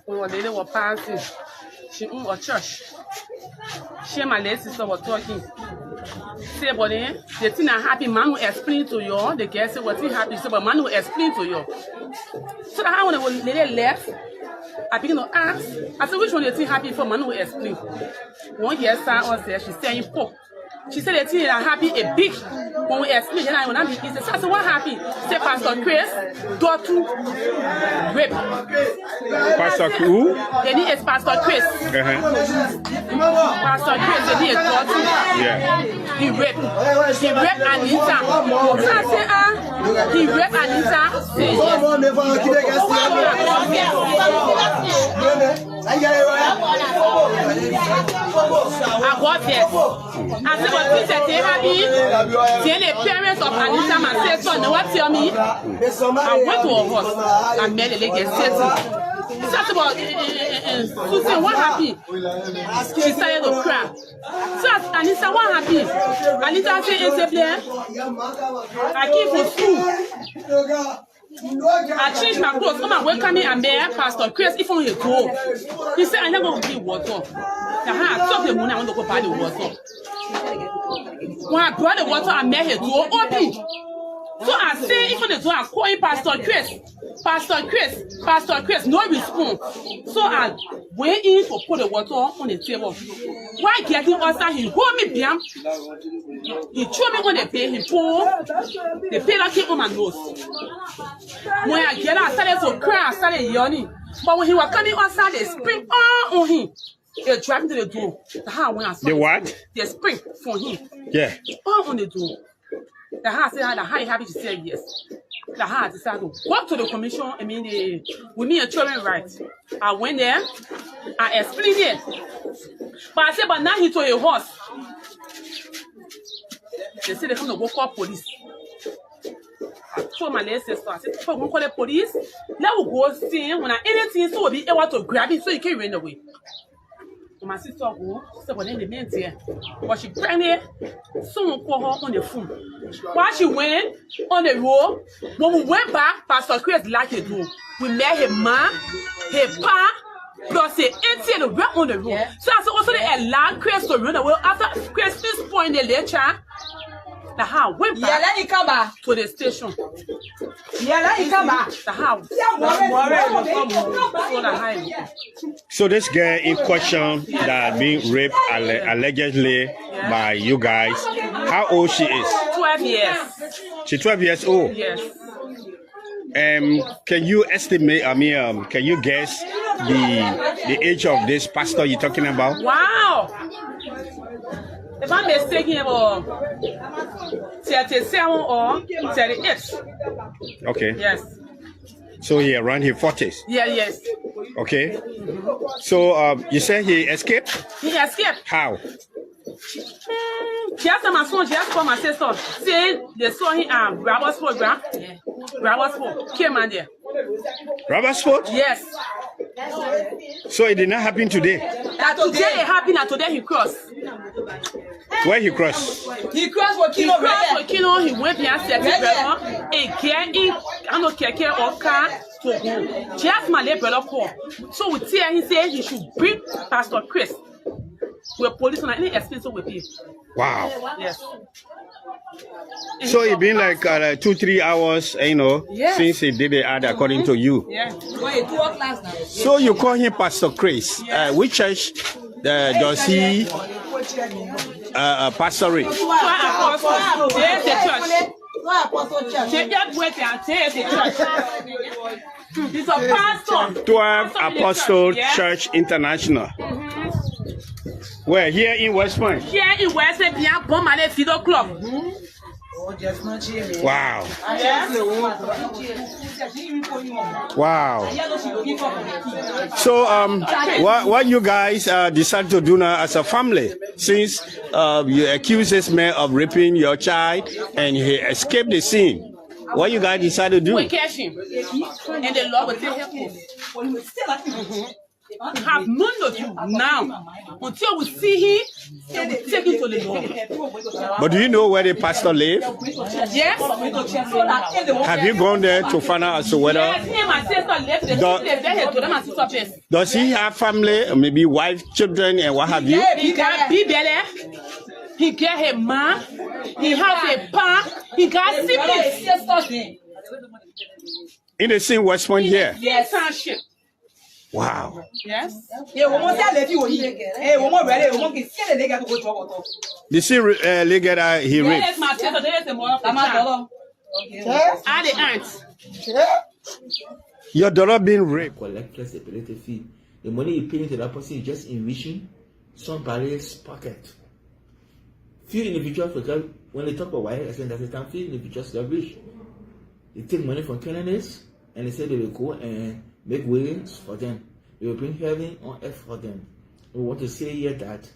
when the lady was passing, she owned a church. She and my late sister were talking. Say, but then the thing that happened, man will explain to you. The girl said, what thing happened? Say, but man will explain to you. So that when the lady left, I began to ask. I said, which one the thing happened for? Man will explain. One year, said, she said, pork. She said the thing that happened a big. When we explain, then I will not be easy. So I said, what happened? Say, Pastor Chris, daughter, rape. Pastor who? Then it's Pastor Chris. Pastor Chris, then he is daughter. Yeah. He raped Anita. So I said, he raped Anita. Say I got there. I said, but please say happy. Tell the parents of Anita and say, son, no what tell me? I went to a house and met the lady settled. She said about Susan, what happened? She started to cry. So Anita, what happened? Anita said, I came for school. I changed my clothes. Come and welcome me and there, Pastor Chris, if only go. He said, I'm not going to be water. I took the money, I want to go buy the water. When I brought the water, I met her door open. So I say, if on the door, I call him Pastor Chris. Pastor Chris, no response. So I went in to put the water on the table. While getting outside, he hold me down. He threw me on the bed, he pulled. The pillow came on my nose. When I get out, I started to cry, I started yawning. But when he was coming outside, they spring all on him. They drive me to the door. The what? They spring for him. Yeah. All on the door. The house said, how you happy to say yes? The house decided to go to the commission. I mean, with me and children rights. I went there, I explained it. But I said, but now he told a horse. They said they come to go call police. I told my little sister, I said, we're going to call the police. Let we go see when anything so we'll be able to grab it so you can run away. My sister go, so when they meant here, but she pregnant, someone called her on the phone. While she went on the road, when we went back, Pastor Chris like it do. We met her mom, her pa, plus the 18 went on the road. Yeah. So I said also they allowed Chris to run away after Chris this point in the lecture. The house went back to the station. The house. So this girl in question that being raped allegedly by you guys, how old she is? 12 years. She's 12 years old? Yes. Can you estimate, can you guess the age of this pastor you're talking about? Wow. If I'm mistaken, about 37 or 38. Okay. Yes. So he around his 40s? Yeah, yes. Okay. So you said he escaped? He escaped. How? She asked my son, she asked my sister, saying they saw him at Robertsport, Robertsport, came on there. Robertsport? Yes. So it did not happen today? Today it happened and today he crossed. Where he crossed? He crossed for Kino, he went here, again in Keke or car to go. She asked my little brother call. So we tell he said he should bring Pastor Chris. We're police on any expensive with him. Wow. Yes. So it been like 2-3 hours, yes. Since he did it according to you. Yeah. So you call him Pastor Chris. Yes. Which church does he pastorate? There's the church. He's a pastor. 12 Apostle Church International. Where? Here in West Point? Here in West Point, behind Bomale Fido Club. Wow. Yes. Wow. So, what you guys decide to do now as a family, since you accuse this man of raping your child and he escaped the scene? What you guys decide to do? We catch him, and the Lord will take him. have none of you now. Until we see him, they will take him to the Lord. But do you know where the pastor lives? Yes. Have you gone there to find out as to whether? Yes, him and sister left. Does he have family, maybe wife, children, and what have you? He got BBL. He got a man. He has a pa. He got siblings. In the same West Point here? Yes, township. Wow. Yes. The same legate he raped. Yes, my sister. There is a mother. Are the aunts? Your daughter being raped. Collect flexibility fee. The money you pay into that person is just enriching somebody's pocket. Few individuals, because when they talk about why I that's the time, few individuals are rich. They take money from Canaanites and they say they will go and make ways for them. They will bring heaven on earth for them. We want to say here that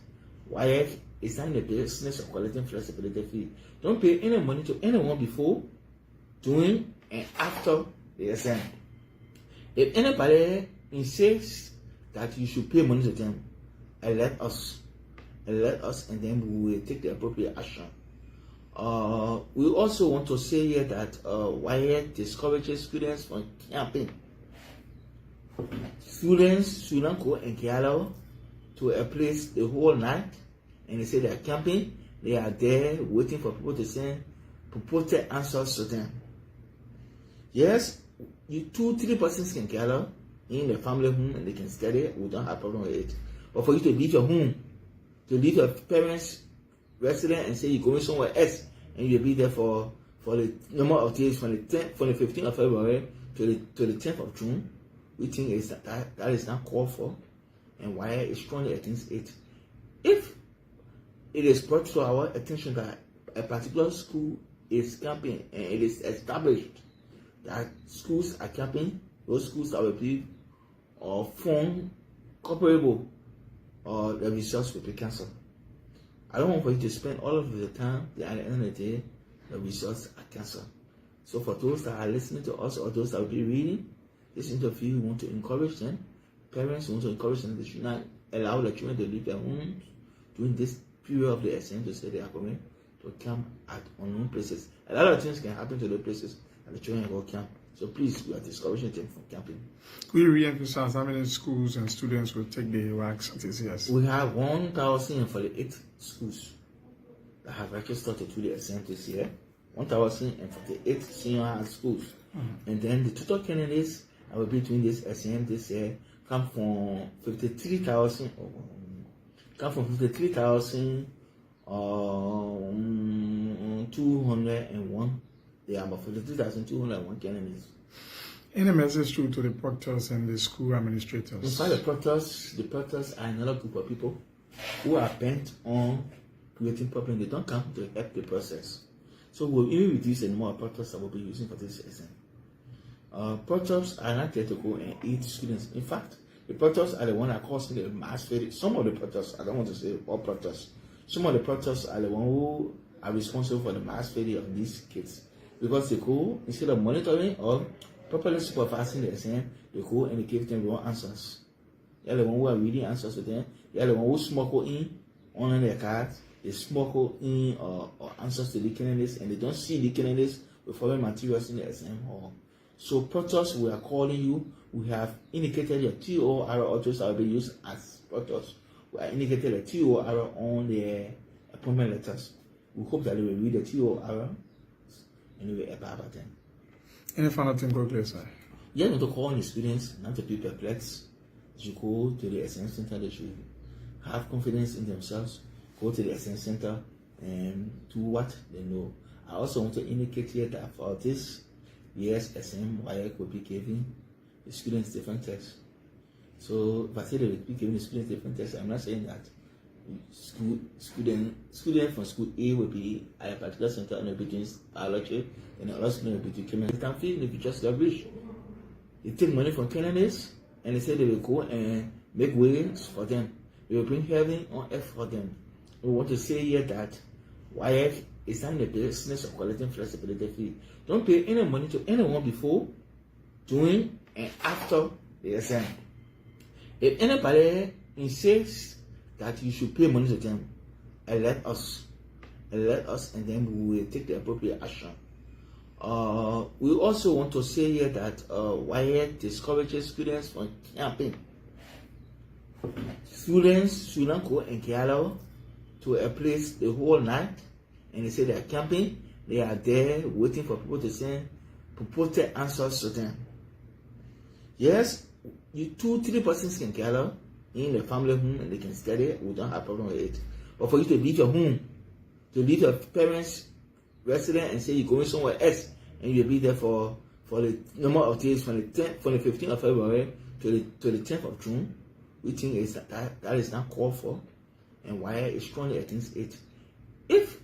YF is not in the business of collecting flexibility fee. Don't pay any money to anyone before, during, and after the exam. If anybody insists that you should pay money to them, alert us, and then we will take the appropriate action. We also want to say here that YF discourages students from camping. Students should not go and gather to a place the whole night and they say they are camping. They are there waiting for people to send purported answers to them. Yes, you 2-3 persons can gather in the family home and they can study. We don't have a problem with it. But for you to leave your home, to leave your parents' residence and say you're going somewhere else and you'll be there for the number of days from the 15th of February to the 10th of June, we think is that is not called for, and why it strongly against it. If it is brought to our attention that a particular school is camping and it is established that schools are camping, those schools that will be found comparable, or the results will be cancelled. I don't want for you to spend all of the time, at the end of the day, the results are cancelled. So for those that are listening to us or those that will be reading this interview, we want to encourage them. Parents want to encourage them. They should not allow the children to leave their homes during this period of the exam to say they are going to camp at unknown places. A lot of things can happen to the places and the children will camp. So please, we are discouraging them from camping. We re-emphasize how many schools and students will take the wax TCS. We have 1,048 schools that have registered to do the exam this year. 1,048 senior high schools. And then the total candidates that will be doing this exam this year come from 53,201. They are about 53,201 candidates. Any message to the proctors and the school administrators? In fact, the proctors are another group of people who are bent on creating problems. They don't come to help the process. So we'll even reduce the number of proctors that we'll be using for this exam. Proctors are not there to go and eat students. In fact, the proctors are the one that causing the mass failure. Some of the proctors, I don't want to say all proctors, some of the proctors are the one who are responsible for the mass failure of these kids. Because they go, instead of monitoring or properly supervising the exam, they go and they give them wrong answers. They are the one who are reading answers to them. They are the one who smuggle in on their cards. They smuggle in or answers to the candidates, and they don't see the candidates with foreign materials in the exam hall. So proctors, we are calling you. We have indicated your TOR authors are being used as proctors. We have indicated a TOR on their appointment letters. We hope that they will read the TOR and we will about them. Any final thing, go clear, sir? You have to call on the students not to be perplexed. They should go to the exam center. They should have confidence in themselves. Go to the exam center and do what they know. I also want to indicate here that for this year's exam, YF will be giving the students different tests. So if I say they will be giving the students different tests, I'm not saying that student from school A will be at a particular center and will be doing biology, and another student will be doing chemistry. I'm feeling if you just rubbish. They take money from candidates and they say they will go and make ways for them. They will bring heaven on earth for them. We want to say here that YF is not in the business of collecting flexibility fee. Don't pay any money to anyone before, during, and after the exam. If anybody insists that you should pay money to them, alert us, and then we will take the appropriate action. We also want to say here that WIAC discourages students from camping. Students shouldn't go and Kialo to a place the whole night, and they say they are camping. They are there waiting for people to send purported answers to them. Yes, you 2-3 persons can gather in the family home and they can study. We don't have a problem with it. But for you to leave your home, to leave your parents' residence and say you're going somewhere else, and you'll be there for the number of days from the 15th of February to the 10th of June, we think is that is not called for, and why is strongly against it. If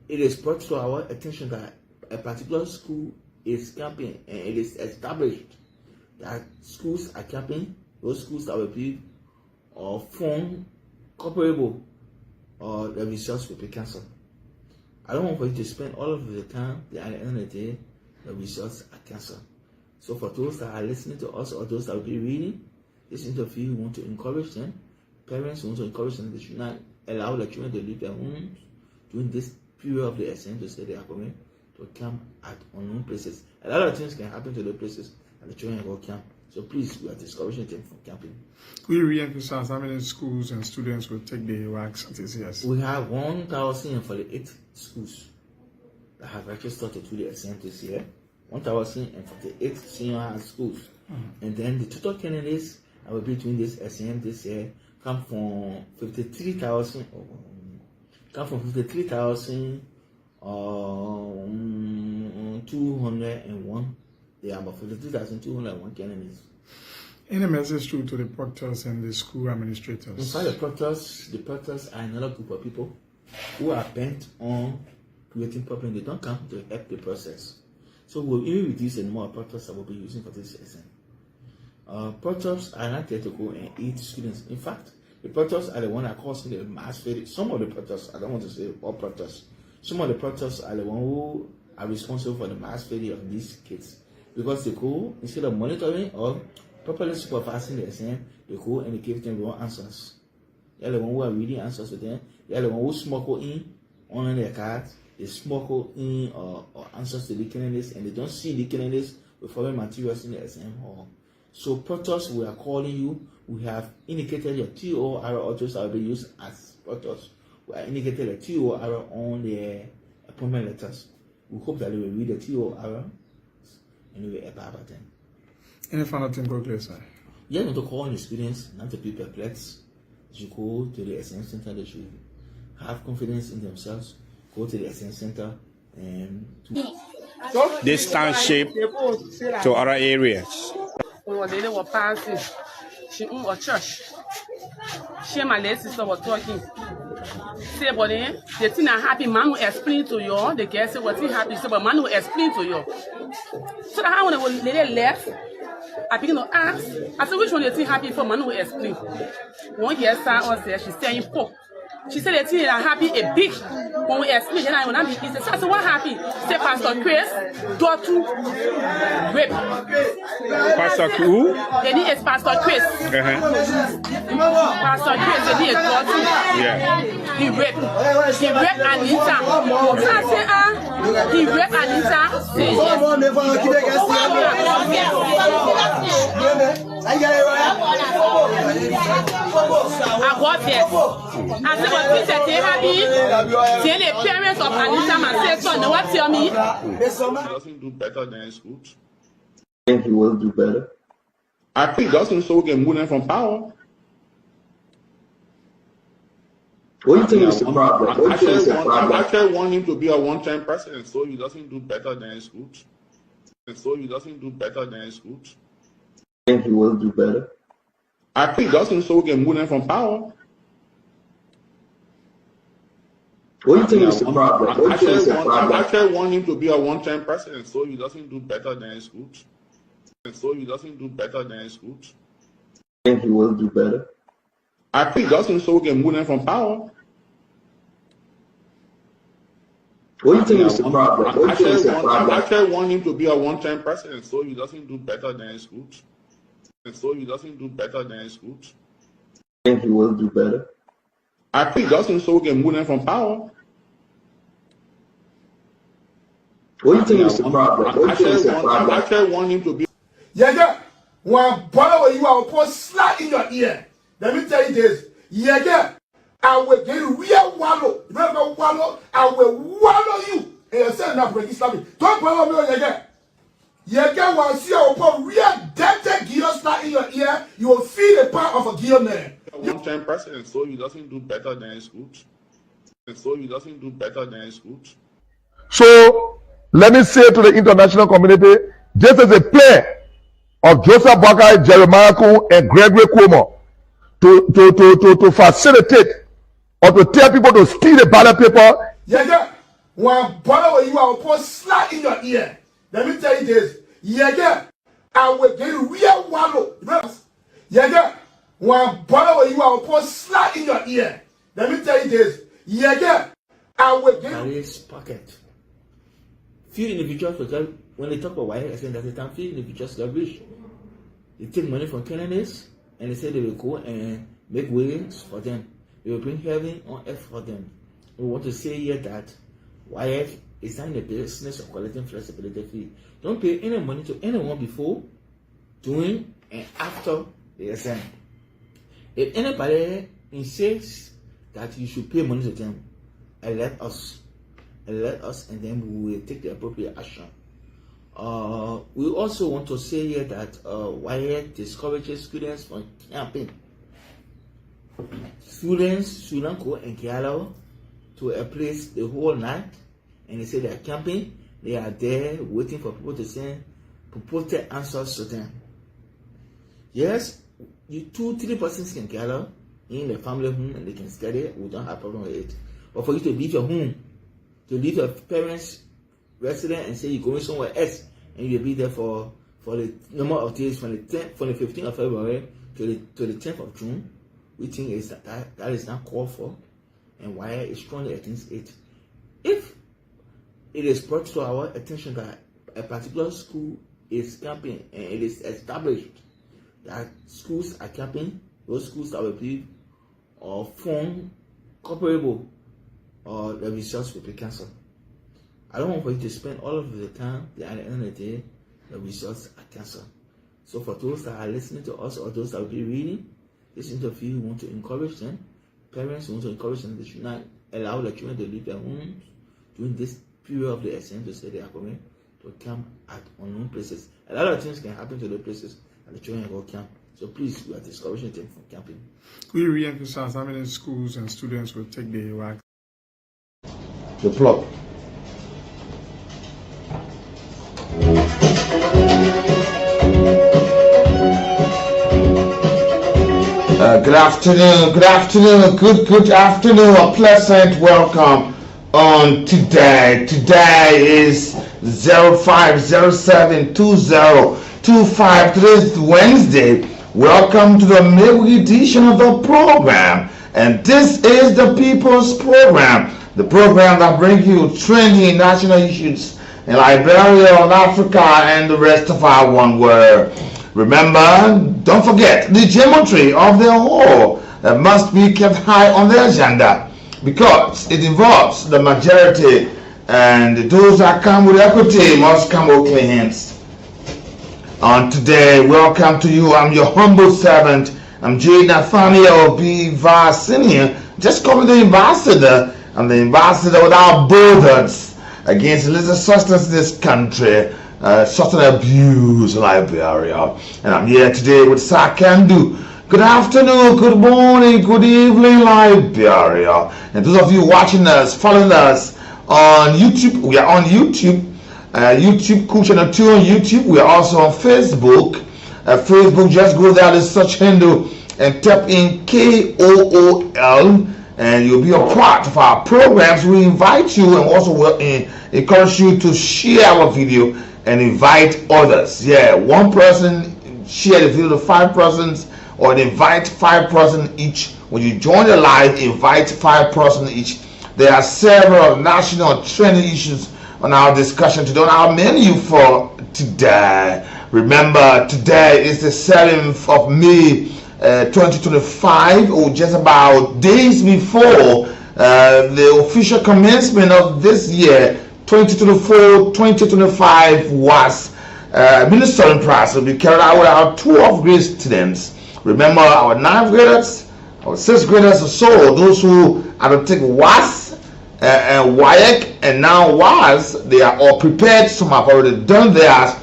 it is brought to our attention that a particular school is camping and it is established that schools are camping, those schools that will be or form comparable, or the results will be cancelled. I don't want for you to spend all of the time, at the end of the day, the results are cancelled. So for those that are listening to us or those that will be reading this interview, we want to encourage them. Parents want to encourage them. They should not allow the children to leave their homes during this period of the exam to say they are going to camp at unknown places. A lot of things can happen to the places and the children go camp. So please, we are discouraging them from camping. We re-emphasize how many schools and students will take the WACs this year. We have 1,048 schools that have registered to do the exam this year. 1,048 senior high schools. And then the total candidates that will be doing this exam this year come from 53,201. There are about 53,201 candidates. Any message to the proctors and the school administrators? In fact, the proctors are another group of people who are bent on creating problems. They don't come to help the process. So we'll even reduce the number of proctors that we'll be using for this exam. Proctors are not there to go and eat students. In fact, the proctors are the one that causing the mass failure. Some of the proctors, I don't want to say all proctors, some of the proctors are the one who are responsible for the mass failure of these kids. Because they go, instead of monitoring or properly supervising the exam, they go and they give them wrong answers. They're the one who are reading answers to them. They're the one who smuggle in on their cards. They smuggle in or answers to the candidates, and they don't see the candidates with foreign materials in the exam hall. So proctors, we are calling you. We have indicated your TOR address that will be used as proctors. We have indicated the TOR on the appointment letters. We hope that they will read the TOR and we will about them. Any final thing, go clear, sir? You have to call on the students, not to be perplexed. As you go to the exam center, they should have confidence in themselves. Go to the exam center and this township to other areas. They were passing. She owned a church. She and my little sister were talking. Say, but then the thing are happy, man will explain to you. The girl said, what's he happy? Say, but man will explain to you. So that when the lady left, I began to ask. I said, which one you think happy for? Man will explain. One girl sat us there, she's saying, "Pop." She said, the thing are happy a big. When we explain, then I will not be easy. So I said, what happy? Say, Pastor Chris, daughter, rape. Pastor who? Then he is Pastor Chris. Pastor Chris, then he is daughter. Yeah. He raped Anita. So I said, he raped Anita. Say I got it. I said, what is it? Tell the parents of Anita, my son, what tell me? He doesn't do better than schools. I think he will do better. I think he doesn't, so we can move them from power. What do you think is the problem? I actually want him to be a one-time president, so he doesn't do better than schools. I think he will do better. I think he doesn't, so we can move them from power. What do you think is the problem? I actually want him to be a one-time president, so he doesn't do better than schools. I think he will do better. I think he doesn't, so we can move them from power. What do you think is the problem? I actually want him to be a one-time president, so he doesn't do better than schools. I So he doesn't do better than schools. I think he will do better. I think Justin so we can move them from power. What do you think is the problem? What do you think is the I problem? actually want him to be. Yeah, one brother when you are put slap in your ear. Let me tell you this. Yeah, I will get real wallow. Remember wallow? I will wallow you. And you say enough when you slap me. Don't follow me, yeah. Yeah, once you are put real dented gear slap in your ear, you will feel the power of a gear man. 110 president, so he doesn't do better than schools. So he doesn't do better than schools. So let me say to the international community, this is a play of Joseph Boakai, Jeremiah Koo, and Gregory Cuomo to facilitate or to tell people to steal the ballot paper. Yeah, one brother when you are put slap in your ear. Let me tell you this. Yeah, I will get real wallow. Remember? Yeah, one brother when you are put slap in your ear. Let me tell you this. Yeah, I will get Paris pocket. Few individuals, when they talk about wire, I say that the time few individuals got rich. They take money from Canaanites and they say they will go and make ways for them. They will bring heaven on earth for them. We want to say here that YF is not in the business of collecting flexibility fee. Don't pay any money to anyone before, during, and after the exam. If anybody insists that you should pay money to them, alert us, and then we will take the appropriate action. We also want to say here that YF discourages students from camping. Students should not go and Kialo to a place the whole night and they say they are camping. They are there waiting for people to send purported answers to them. Yes, you 2-3 persons can gather in the family home and they can study. We don't have a problem with it. But for you to leave your home, to leave your parents' residence and say you're going somewhere else and you'll be there for the number of days from the 15th of February to the 10th of June, we think is that is not called for, and why is strongly against it. If it is brought to our attention that a particular school is camping and it is established that schools are camping, those schools that will be or form comparable, or the results will be cancelled. I don't want for you to spend all of the time, at the end of the day, the results are cancelled. So for those that are listening to us or those that will be reading this interview, we want to encourage them. Parents want to encourage them. They should not allow the children to leave their homes during this period of the exam to say they are going to camp at unknown places. A lot of things can happen to the places and the children go camp. So please, we are discouraging them from camping. We re-emphasize how many schools and students will take the wax. The plot. Good afternoon, a pleasant welcome on today. Today is 05072025. Today's Wednesday. Welcome to the midweek edition of the program. And this is the People's Program, the program that brings you trending national issues in Liberia, Africa, and the rest of our one world. Remember, don't forget the geometry of the whole that must be kept high on the agenda because it involves the majority, and those that come with equity must come with clean hands. On today, welcome to you. I'm your humble servant. I'm J. Nathaniel B. Var Sr. Just call me the ambassador. I'm the ambassador without borders against illicit substance in this country. Substance abuse in Liberia. And I'm here today with Sakandu. Good afternoon, good morning, good evening, Liberia. And those of you watching us, following us on YouTube, we are on YouTube. YouTube, Cool Channel 2 on YouTube. We are also on Facebook. Facebook, just go there, the search handle, and type in KOOL, and you'll be a part of our programs. We invite you and also will encourage you to share our video and invite others. Yeah, one person share the video to 5 persons, or invite 5 persons each. When you join the live, invite 5 persons each. There are several national trending issues on our discussion today, on our menu for today. Remember, today is the 7th of May 2025, or just about days before the official commencement of this year, 2024-2025, was administering process will be carried out with our 12th grade students. Remember, our 9th graders, our 6th graders or so, those who are to take WAS and WAEC and now WAS, they are all prepared. Some have already done theirs,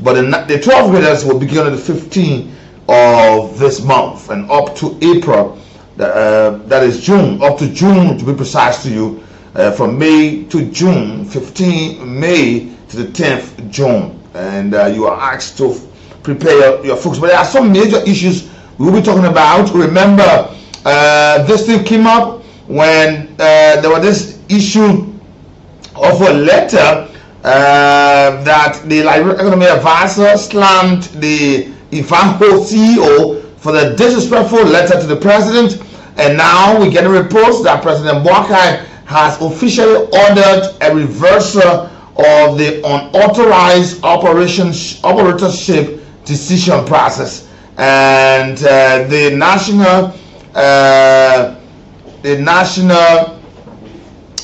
but the 12th graders will begin on the 15th of this month and up to April, that is June, up to June to be precise to you, from May to June, 15 May to the 10th June. And you are asked to prepare your folks. But there are some major issues we will be talking about. Remember, this thing came up when there was this issue of a letter that the Liberia Economy Advisor slammed the Ivanhoe CEO for the disrespectful letter to the president. And now we get a report that President Boakai has officially ordered a reversal of the unauthorized operatorship decision process, and the National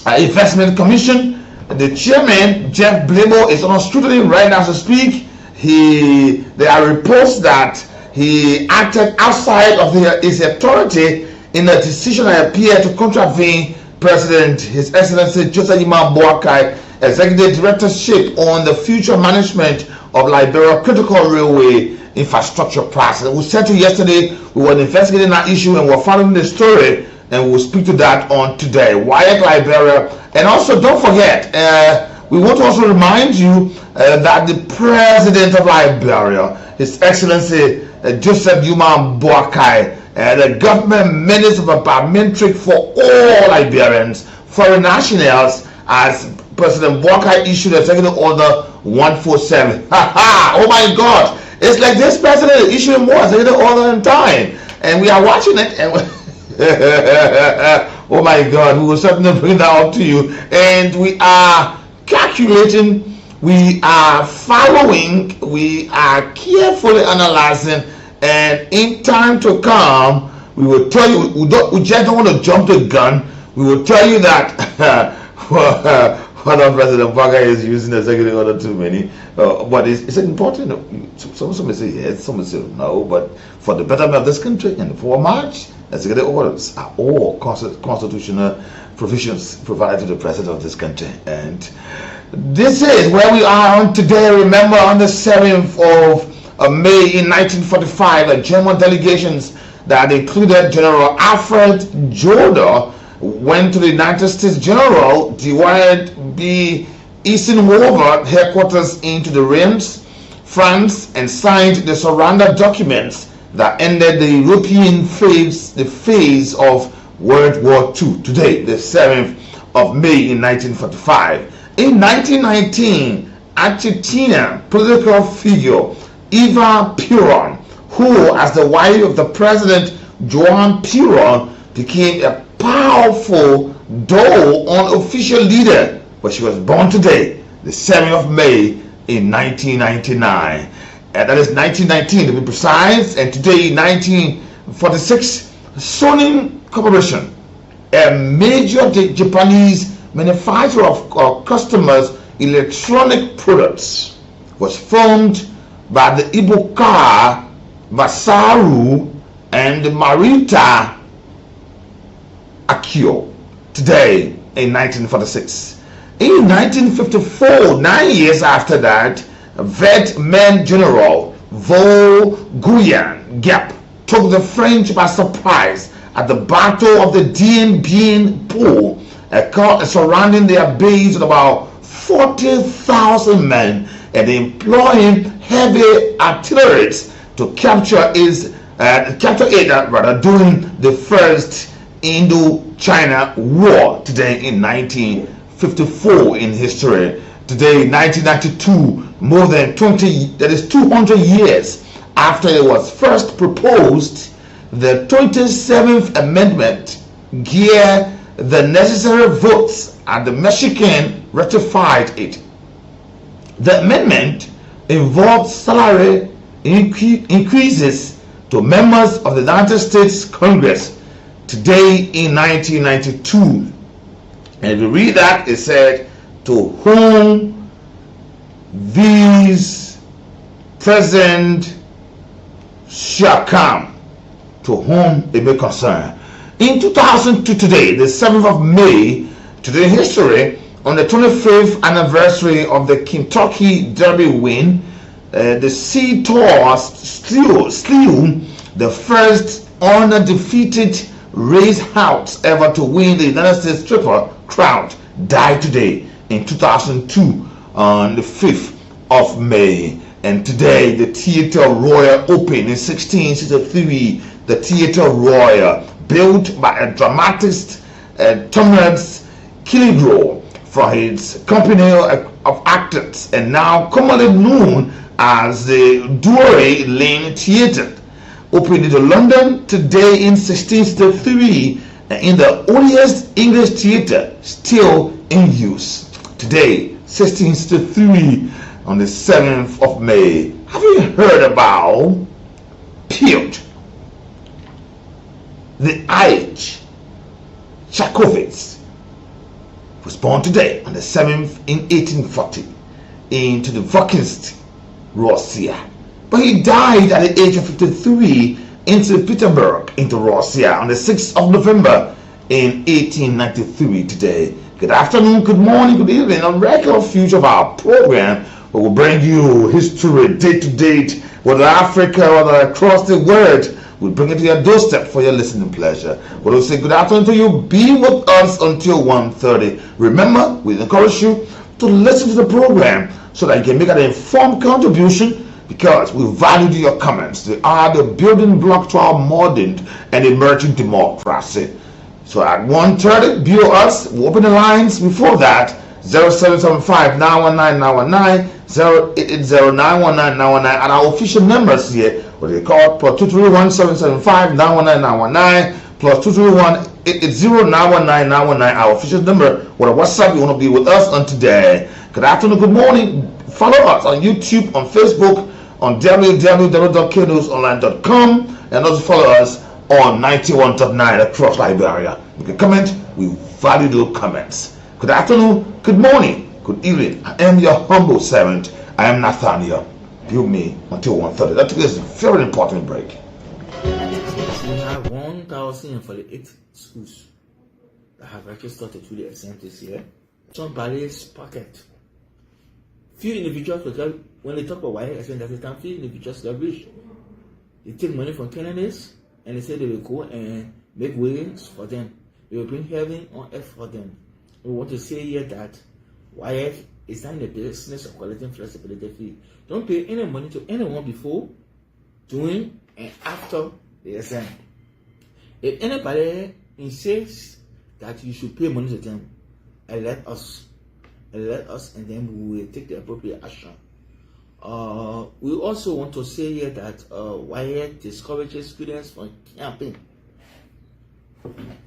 Investment Commission, the chairman Jeff Blabo is on scrutiny right now to speak. There are reports that he acted outside of his authority in a decision that appeared to contravene President His Excellency Joseph Yima Boakai Executive Directorship on the future management of Liberia critical railway infrastructure process. We said to you yesterday we were investigating that issue and we're following the story, and we'll speak to that on today. WAEC Liberia. And also don't forget, we want to also remind you that the President of Liberia, His Excellency Joseph Yuma Boakai, the government minister of parliamentary for all Liberians, foreign nationals, as President Boakai issued Executive Order 147. Oh my God! It's like this president is issuing more Executive Order in time, and we are watching it. And oh my God, we will certainly bring that up to you. And we are calculating, we are following, we are carefully analyzing, and in time to come, we will tell you. We just don't want to jump the gun. We will tell you that. Madam President Boakai is using Executive Order too many, but it's important. Some may say yes, some may say no, but for the betterment of this country and for March, Executive Orders are all constitutional provisions provided to the President of this country. And this is where we are on today. Remember, on the 7th of May in 1945, a German delegations that included General Alfred Joder went to the United States General Dwight B. Eisenhower headquarters into the Reims, France, and signed the surrender documents that ended the European phase of World War II. Today, the 7th of May in 1945. In 1919, Argentinian political figure Eva Perón, who, as the wife of the President Juan Perón, became a powerful, though unofficial leader, but she was born today, the 7th of May in 1999. And that is 1919 to be precise. And today, in 1946, Sony Corporation, a major Japanese manufacturer of customers' electronic products, was formed by the Ibuka, Masaru, and Marita Akio today in 1946. In 1954, 9 years after that, Vietnam General Vo Nguyen Giap took the French by surprise at the Battle of the Dien Bien Phu, surrounding their base with about 40,000 men, and employing heavy artillery to capture it during the First Indo-China War today in 1954 in history. Today, 1992, more than 200 years after it was first proposed, the 27th Amendment gave the necessary votes and the Mexican ratified it. The amendment involved salary increases to members of the United States Congress today in 1992. And if you read that, it said, to whom these present shall come, to whom it may concern. In 2002 today, the 7th of May, today in history, on the 25th anniversary of the Kentucky Derby win, the Sea Torch slew the first undefeated racehouse ever to win the United States Triple Crown. Died today in 2002 on the 5th of May. And today the Theatre Royal opened in 1663. The Theatre Royal, built by a dramatist Thomas Killigrew for its company of actors, and now commonly known as the Drury Lane Theatre, opened in London today in 1663, in the oldest English theatre still in use. Today, 1663, on the 7th of May. Have you heard about Piotr the Irish Tchaikovsky? Was born today on the 7th in 1840 into the Vokist, Russia. But he died at the age of 53 in St. Petersburg, into Russia, on the 6th of November in 1893 today. Good afternoon, good morning, good evening. On regular future of our program, we will bring you history day to date, whether Africa, whether across the world. We'll bring it to your doorstep for your listening pleasure. We'll say good afternoon to you. Be with us until 1:30. Remember, we encourage you to listen to the program so that you can make an informed contribution, because we value your comments. They are the building block to our modern and emerging democracy. So at 1:30, be with us. We'll open the lines. Before that, 0775-919-919, 0880-919-919, and our official numbers here, what they call +231-775-919-919, +231-880-919-919, our official number. What a WhatsApp you want to be with us on today. Good afternoon, good morning. Follow us on YouTube, on Facebook, on www.knewsonline.com, and also follow us on 91.9 across Liberia. You can comment. We value those comments. Good afternoon, good morning, good evening. I am your humble servant. I am Nathaniel. Be with me until 1:30. That is a very important break. We have 1,048 schools that have registered to the exam this year. Somebody's pocket. Few individuals, when they talk about why exam, that time, few individuals are rich. They take money from candidates and they say they will go and make ways for them. They will bring heaven on earth for them. We want to say here that YF is not in the business of collecting flexibility fee. Don't pay any money to anyone before, during, and after the exam. If anybody insists that you should pay money to them, alert us, and then we will take the appropriate action. We also want to say here that YF discourages students from camping.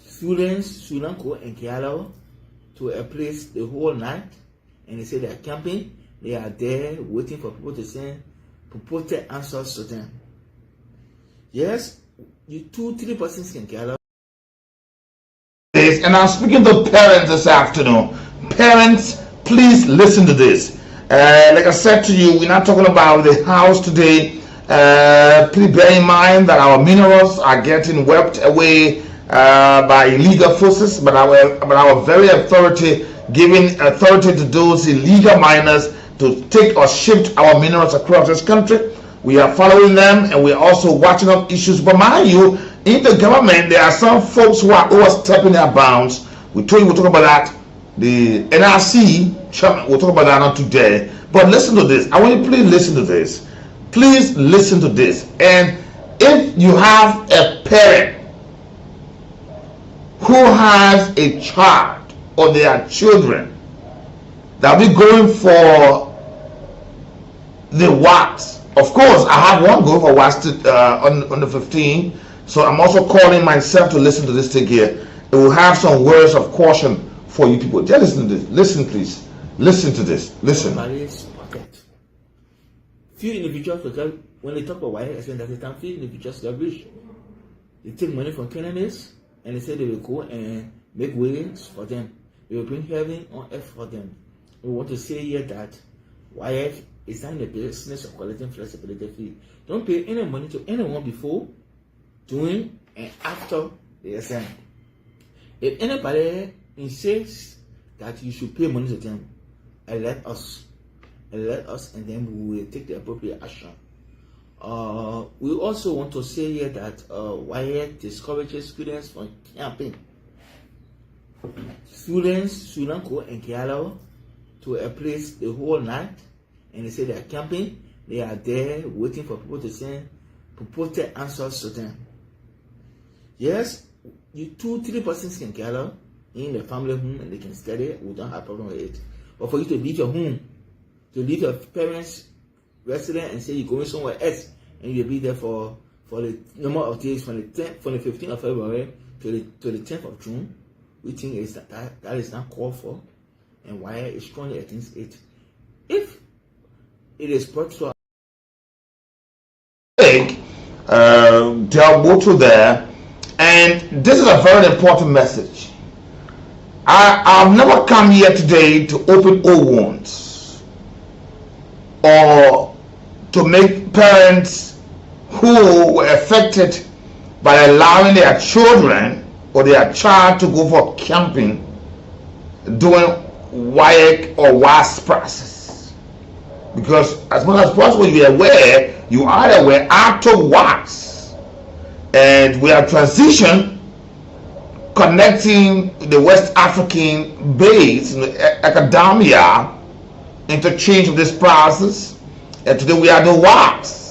Students should not go and gather to a place the whole night, and they say they are camping. They are there waiting for people to send purported answers to them. Yes, you 2-3 persons can gather. And I'm speaking to parents this afternoon. Parents, please listen to this. Like I said to you, we're not talking about the house today. Please bear in mind that our minerals are getting swept away by illegal forces, but our very authority, giving authority to those illegal miners to take or shift our minerals across this country. We are following them, and we're also watching up issues. But mind you, in the government, there are some folks who are overstepping their bounds. We told you we'll talk about that. The NRC, we'll talk about that not today. But listen to this. I want you to please listen to this. Please listen to this. And if you have a parent who has a child or their children that will be going for the WASS. Of course, I have one going for WASS on the 15th. So I'm also calling myself to listen to this thing here. It will have some words of caution for you people. Just listen to this. Listen, please. Listen to this. Listen. Somebody's pocket. few individuals, when they talk about WAEC exam, that time few individuals got rich. They take money from Canaanites and they say they will go and make ways for them. They will bring heaven on earth for them. We want to say here that WAEC is not in the business of collecting flexibility fee. Don't pay any money to anyone before, during, and after the exam. If anybody insists that you should pay money to them, alert us, and then we will take the appropriate action. We also want to say here that WAEC discourages students from camping. Students should not go and gather to a place the whole night and they say they are camping. They are there waiting for people to send purported answers to them. Yes, you 2-3 persons can gather in the family home and they can study. We don't have a problem with it. But for you to leave your home, to leave your parents' residence and say you're going somewhere else and you'll be there for the number of days from the 15th of February to the 10th of June, we think is that is not called for, and WAEC is strongly against it. If it is brought to they'll go to there, and this is a very important message. I've never come here today to open old wounds or to make parents who were affected by allowing their children or their child to go for camping during WAEC or WASP process. Because as much as possible, you are aware after WASP, and we have transitioned connecting the West African base, academia, interchange of this process, and today we are the WASP.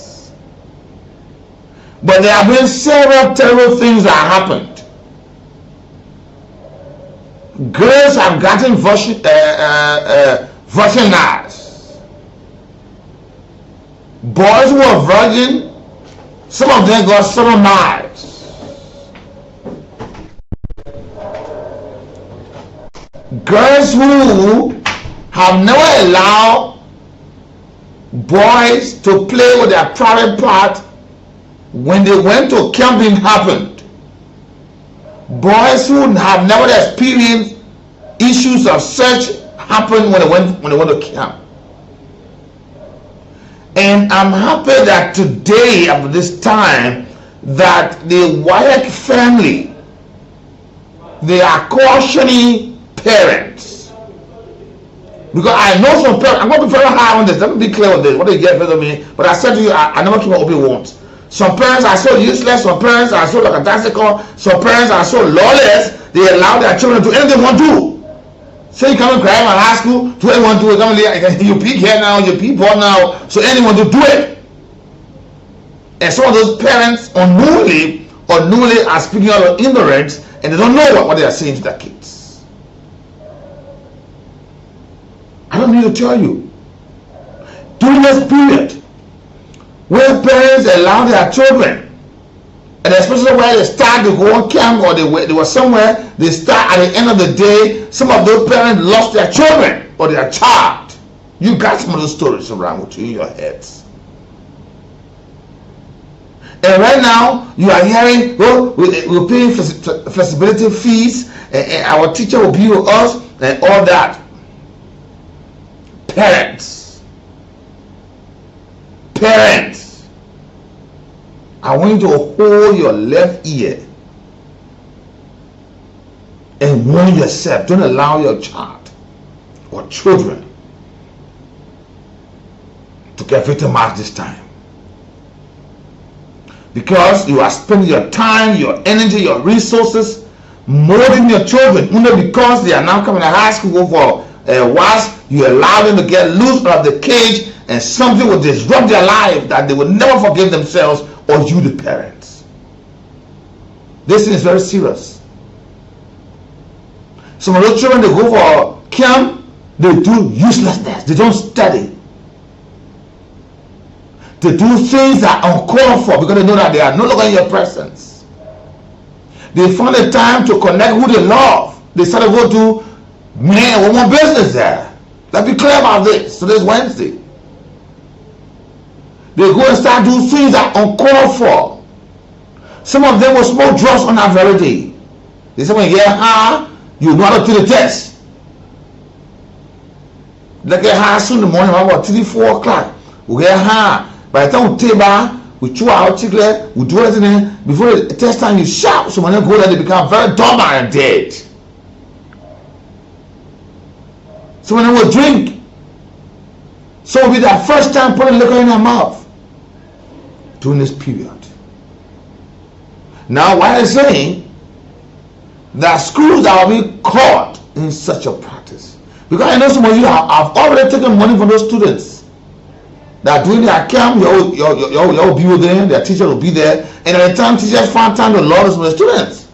But there have been several terrible things that happened. Girls have gotten virginized. Boys who are virgin, some of them got sodomized. Girls who have never allowed boys to play with their private part when they went to camping happened. Boys who have never experienced issues of such happened when they went to camp. And I'm happy that today, at this time, that the WAEC family, they are cautioning parents. Because I know some parents, I'm going to be very high on this, let me be clear on this, what do you get from me? But I said to you, I never keep my open once. Some parents are so useless, some parents are so lackadaisical, some parents are so lawless, they allow their children to do anything they want to do. So you come and cry in high school, do anyone do it, you peek here now, you peek on now, so anyone to do it. And some of those parents unknowingly are speaking out of ignorance, and they don't know what they are saying to their kids. I don't need to tell you. During this period, where parents allow their children, and especially where they start to go on camp or they were somewhere, they start at the end of the day, some of those parents lost their children or their child. You got some of those stories around with you in your heads. And right now, you are hearing, oh, we're paying flexibility fees, and our teacher will be with us, and all that. Parents, I want you to hold your left ear and warn yourself. Don't allow your child or children to get victimized this time. Because you are spending your time, your energy, your resources molding your children. Only because they are now coming to high school, go for WASP, you allow them to get loose out of the cage, and something will disrupt their life that they will never forgive themselves or you, the parents. This thing is very serious. Some of those children, they go for camp, they do uselessness, they don't study. They do things that are uncalled for because they know that they are no longer in your presence. They find a time to connect who they love. They start to go to man and woman business there. Let's be clear about this. So this Wednesday. They go and start doing things that are uncalled for. Some of them will smoke drugs on that very day. They say when you get high, you know how to take the test. They get high soon in the morning, about 3, 4 o'clock. We get high. By the time we take back, we chew out chocolate, we do everything. Before the test time, you shout. So when they go there, they become very dumb and dead. So when they will drink, so it will be their first time putting liquor in their mouth during this period. Now, why are they saying that schools that will be caught in such a practice? Because I know some of you have already taken money from those students that are doing their camp. You'll be with them, their teacher will be there, and at the time teachers find time to love some of the students.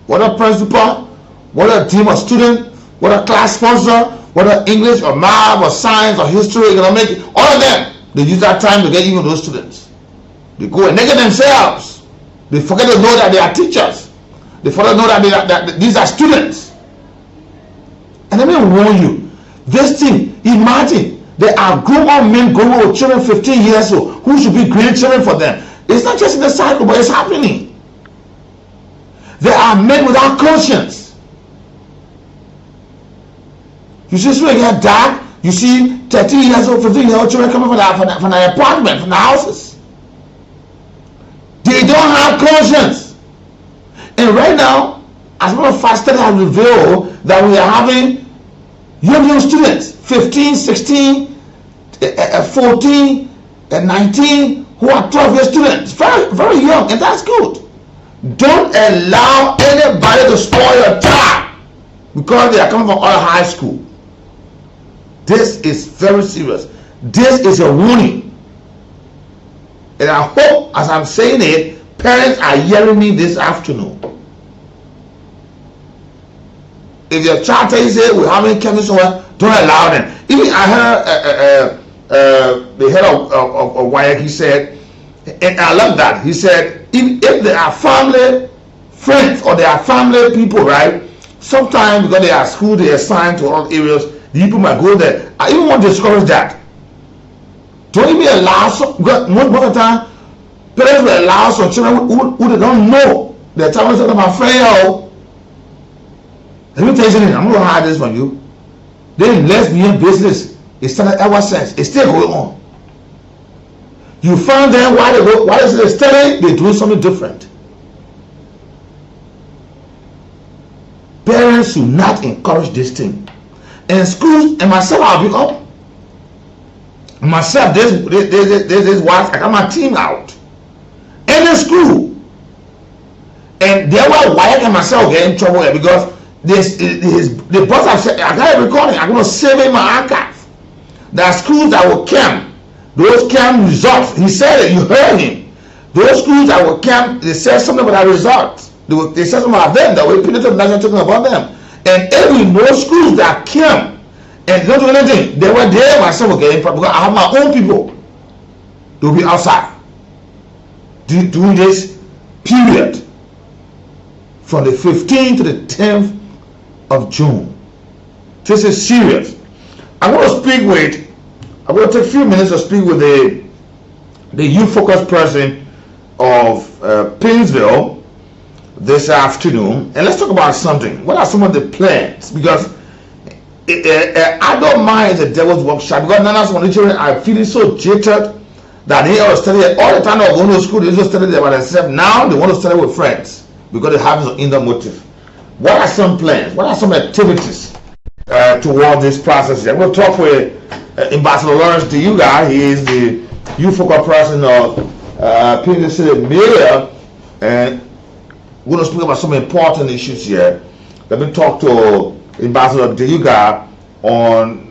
What a principal, what a team of students, what a class sponsor, whether English or math or science or history, economics, all of them, they use that time to get even those students. They go and negate themselves. They forget to know that they are teachers. They forget to know that these are students. And let me warn you, this thing, imagine, there are grown-up men growing with children 15 years old who should be grandchildren for them. It's not just in the cycle, but it's happening. There are men without conscience. You see, when it gets dark, you see 13 years old, 15 years old children coming from the apartment, from the houses. They don't have conscience. And right now, as a matter of fact, study has revealed that we are having young students, 15, 16, 14, and 19, who are 12-year students. Very, very young, and that's good. Don't allow anybody to spoil your time because they are coming from other high school. This is very serious. This is a warning. And I hope, as I'm saying it, parents are hearing me this afternoon. If your child tells you we're having chemistry somewhere, don't allow them. Even I heard the head of WAEC, he said, and I love that. He said, if they are family friends or they are family people, right? Sometimes because they are school, they are assigned to all areas, the people might go there. I even want to discourage that. Don't even allow most of the time, parents will allow some children who they don't know. They're telling them, my friend, let me tell you something, I'm going to hide this from you. Then lesbian business, it started ever since. It's still going on. You find them why they study, they do something different. Parents should not encourage this thing. And schools, and myself, I'll be up. Myself, this wife, I got my team out. In the school. And there were WAEC and myself get in trouble here because the boss have said, I got a recording, I'm going to save it in my archive. There are schools that will camp. Those camp results, he said it, you heard him. Those schools that will camp, they said something about the results. They said something about them, that we put it to the national talking about them. And every those schools that came and don't do anything, they were there myself again because I have my own people. They'll be outside during this period from the 15th to the 10th of June. This is serious. I'm going to take a few minutes to speak with the youth focused person of Painesville this afternoon, and let's talk about something. What are some of the plans? Because I don't mind the devil's workshop because none of the children are feeling so jittered that they are studying all the time. They going to school, they just study by themselves. Now they want to study with friends because they have some inner motive. What are some plans? What are some activities towards this process? I'm going to talk with Ambassador Lawrence Deyuga. He is the youth focused person of Painesville City Mayor, and we're going to speak about some important issues here. Let me talk to Ambassador Deyuga on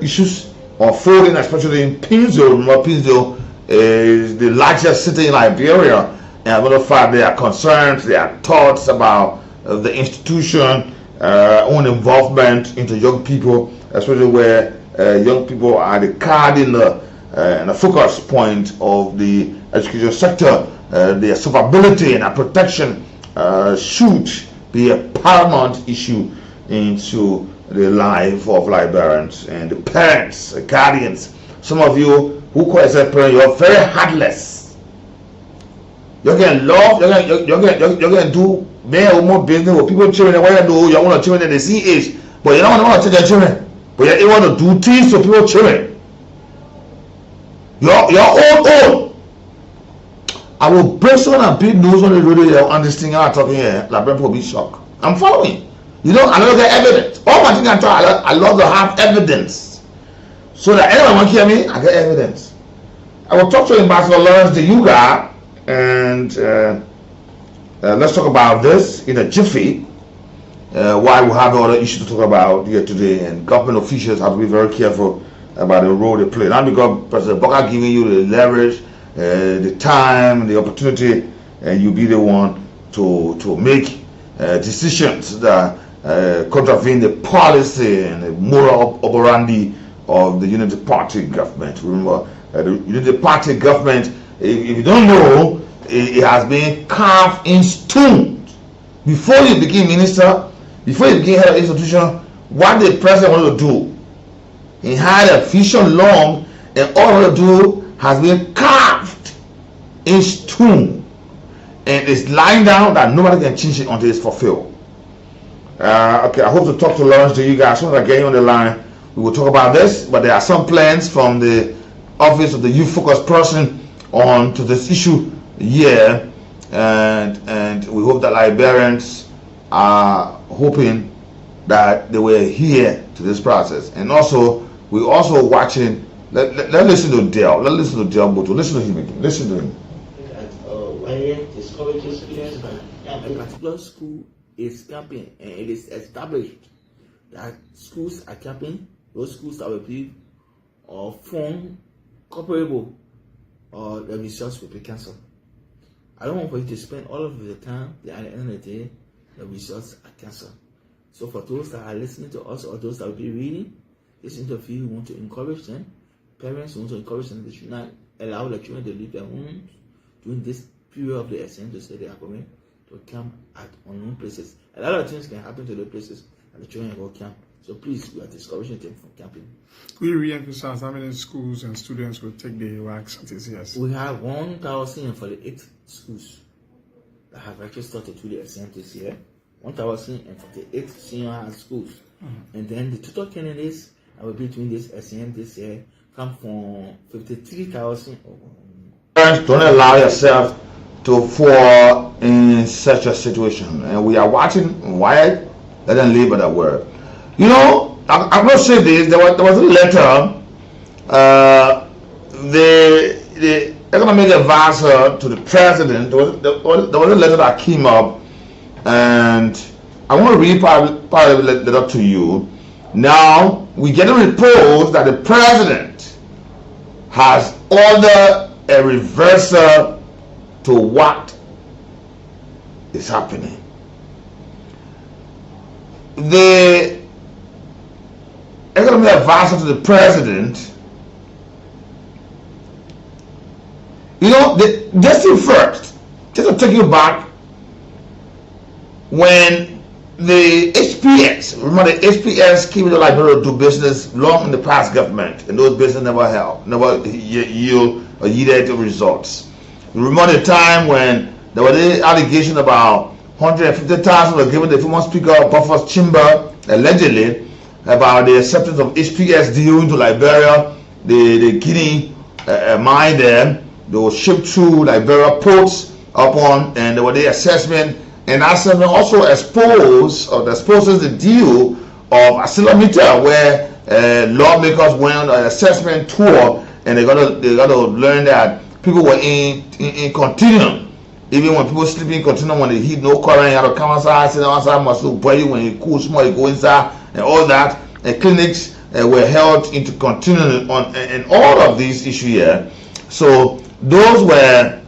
issues unfolding, especially in Painesville. Remember, Painesville is the largest city in Liberia, and as a matter of fact, there are concerns, there are thoughts about the institution, own involvement into young people, especially where young people are the cardinal and the focus point of the education sector. Their survivability and protection should be a paramount issue into the life of Liberians, and the parents, the guardians some of you who call yourself parent, you're very heartless. You're getting love, you're going to do mere or more business with people children. Why you do you want children that they see age, but you don't want to take your children. But you want to do things to people children. You're old. I will break on a big news on the radio on this thing I'm talking here. Like people will be shocked. I'm following. You know, I don't get evidence. All my things I love to have evidence. So that anyone want to hear me, I get evidence. I will talk to Ambassador Lawrence de Yuga, and let's talk about this in a jiffy. Why we have other issues to talk about here today, and government officials have to be very careful about the role they play. Not because President Bokar giving you the leverage, the time, the opportunity, and you be the one to make decisions that contravene the policy and the moral operandi of the Unity Party government. Remember, the Unity Party government, if you don't know, it has been carved in stone. Before you became minister, before you became head of institution, what the president wanted to do, he had a vision long, and all he wanted to do has been carved in stone, and it's lying down that nobody can change it until it's fulfilled. Okay, I hope to talk to Lawrence to you guys. As soon as I get you on the line, we will talk about this, but there are some plans from the office of the youth focused person on to this issue here, and we hope that Liberians are hoping that they will adhere to this process. And also, we're also watching. Let's listen to Dale. Let's listen to Dale Boto. Listen to him again. Listen to him. Discourages students that a particular school is camping, and it is established that schools are camping. Those schools that will be or form comparable, or the results will be cancelled. I don't want for you to spend all of the time. At the end of the day, the results are cancelled. So for those that are listening to us, or those that will be reading this interview, we want to encourage them. Parents want to encourage them. They should not allow the children to leave their homes during this period of the exam to say they are going to camp at unknown places. A lot of things can happen to the places and the children go camp. So please, we are discouraging them from camping. We re-emphasize how many schools and students will take the wax this year. We have 1,048 schools that have registered to do the exam this year. 1,048 senior high schools. And then the total candidates that will be doing this exam this year come from 53,000. Don't allow yourself to fall in such a situation. And we are watching why let them live by that word. You know, I'm going to say this. There was a letter. The economic advisor to the president. There was a letter that came up, and I want to read part of the letter to you. Now we get a report that the president has ordered a reversal to what is happening. The economic advisor to the president, you know, just first, just to take you back, when the HPS, remember the HPS came to the Liberia to do business long in the past government, and those business never yielded results. You remember the time when there was the allegation about 150,000 were given the former speaker of Buffer's chamber, allegedly, about the acceptance of HPS deal into Liberia, the Guinea mine there. They were shipped through Liberia ports upon, and there was the assessment, and that assessment also exposes the deal of Asilometer, where lawmakers went on an assessment tour, and they got to learn that people were in continuum. Even when people sleep in continuum, when they heat no current, you have to come outside, sit outside, must boil you. When you cool small, you go inside, and all that. And clinics were held into continuum on, and all of these issues here. So those were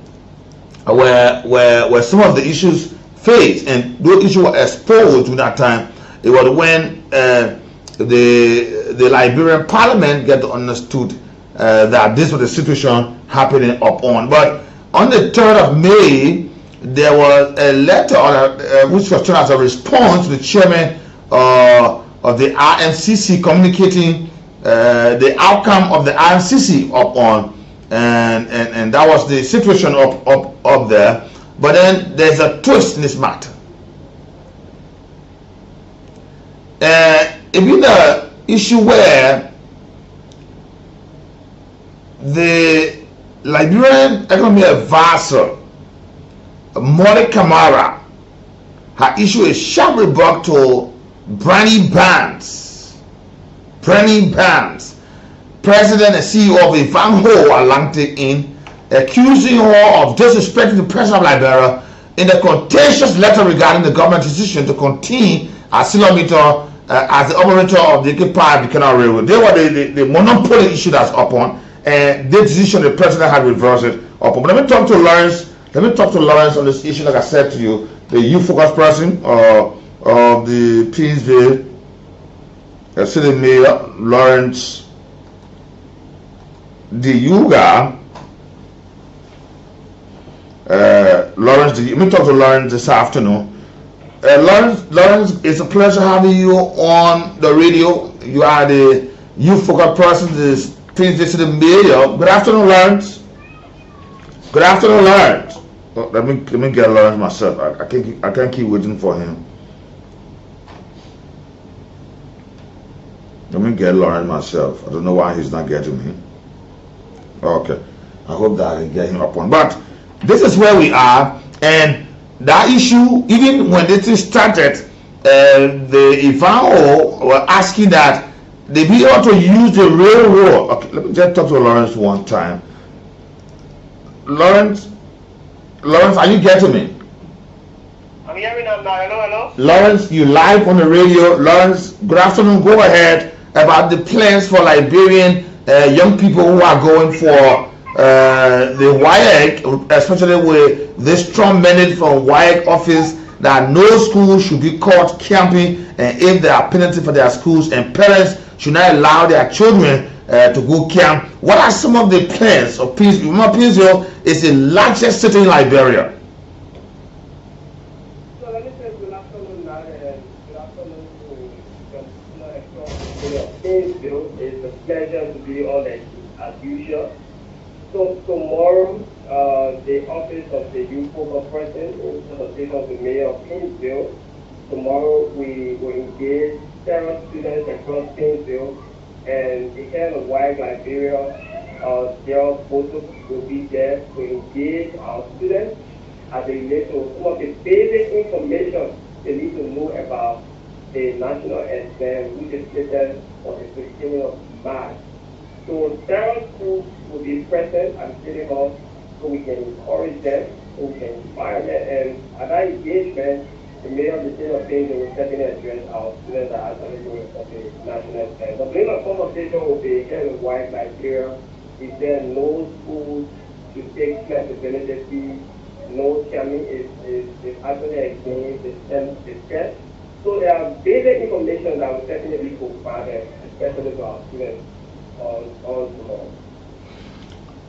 some of the issues faced, and those issues were exposed during that time. It was when the Liberian Parliament get understood that this was the situation happening upon. But on the 3rd of May, there was a letter which was turned as a response to the chairman of the RNCC communicating the outcome of the RNCC upon, and that was the situation up there. But then there's a twist in this matter. It been an issue where the Liberian economic advisor, Molly Kamara, had issued a sharp rebuke to Brandy Barnes, president and CEO of Ivanhoe Atlantic Inn, accusing her of disrespecting the president of Liberia in the contentious letter regarding the government's decision to continue as Silometer as the operator of the Equipment Buchanan Railroad. They were the monopoly issue that's upon, and the decision the president had reversed it upon. But let me talk to Lawrence. Let me talk to Lawrence on this issue. Like I said to you, the youth focus person of the Painesville city mayor, Lawrence Diyuga. Let me talk to Lawrence this afternoon. Lawrence, it's a pleasure having you on the radio. You are the youth focus person, the Painesville city mayor. Good afternoon, Lawrence. Good afternoon, Lawrence. Oh, let me get Lawrence myself. I can't keep waiting for him. Let me get Lawrence myself. I don't know why he's not getting me. Okay, I hope that I can get him up on. But this is where we are, and that issue, even when this started, the Ivanhoe were asking that they be able to use the railroad. Okay, let me just talk to Lawrence one time. Lawrence, are you getting me? I'm hearing them now. Hello. Lawrence, you live on the radio. Lawrence, good afternoon. Go ahead about the plans for Liberian young people who are going for the WAEC, especially with this strong mandate from WAEC office that no school should be caught camping, and if there are penalties for their schools, and parents should not allow their children to go camp. What are some of the plans of Painesville? Remember, Painesville is the largest city in Liberia. So let me say good afternoon, good afternoon to Painesville. It's a pleasure to be on it as usual. So tomorrow, the office of the youth focus person, in association of the mayor of Painesville, tomorrow we will engage several students across Painesville, and the head of WAEC Liberia, Gerald Boto, will be there to engage our students as they relate to some of the basic information they need to know about the national exam, which is scheduled for the 15th of March. So several schools will be present and sitting on, so we can encourage them, so we can inspire them, and at that engagement, the mayor of the state of Painesville will certainly address our students that are actually going for the national exam. The main conversation will be here in WAEC Liberia. Is there no schools to take flexibility fee? No camming is actually against the test. So there are basic information that will certainly be provided, especially to our students on tomorrow.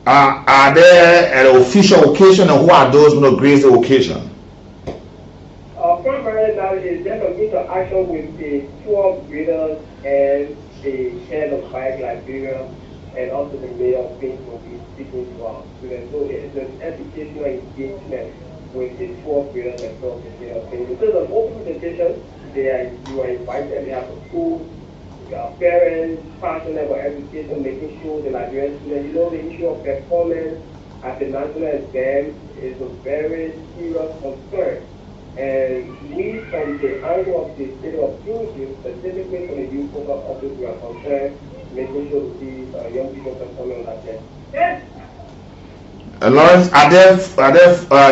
Are there an official occasion, and who are those who grace the occasion? Primarily now is just an interaction with the 12 graders and the head of WAEC Liberia, and also the mayor of Painesville will be speaking to our students. So it's an educational engagement with the 12 graders across the state of Painesville. So it's an open invitation. You are invited. They have a school, parents, passionate about education, making sure the Liberian students, the issue of performance at the national exam is a very serious concern. And we, from the angle of the state of Painesville, specifically from the youth focus office, we are concerned, making sure to see young people performing on that test. Yes. Lawrence, are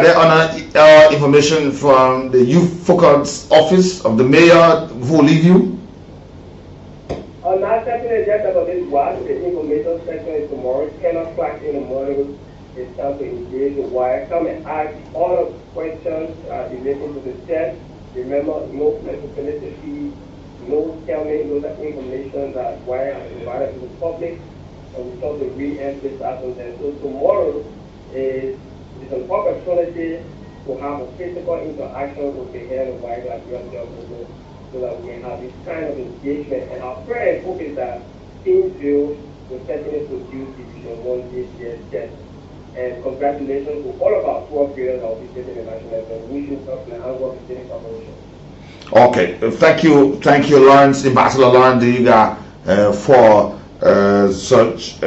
there other information from the youth focus office of the mayor who will leave you? On that second agenda about this WAEC, the information section is tomorrow, 10 o'clock in the morning. It's time to engage the WAEC. Come and ask all the questions relating to the test. Remember, no flexibility fee, no scamming, those are information that WAEC has provided to the public, and we start to re-emphasize on them. So tomorrow is an opportunity to have a physical interaction with the head of WAEC Liberia, so that we can have this kind of engagement. And our prayer and hope is that Kingsville will certainly produce Division 1 this year. And congratulations to all of our 12 players that will be taking the national anthem. We should stop and work with the collaboration. Okay, thank you, Lawrence, Ambassador Lawrence Diga, for such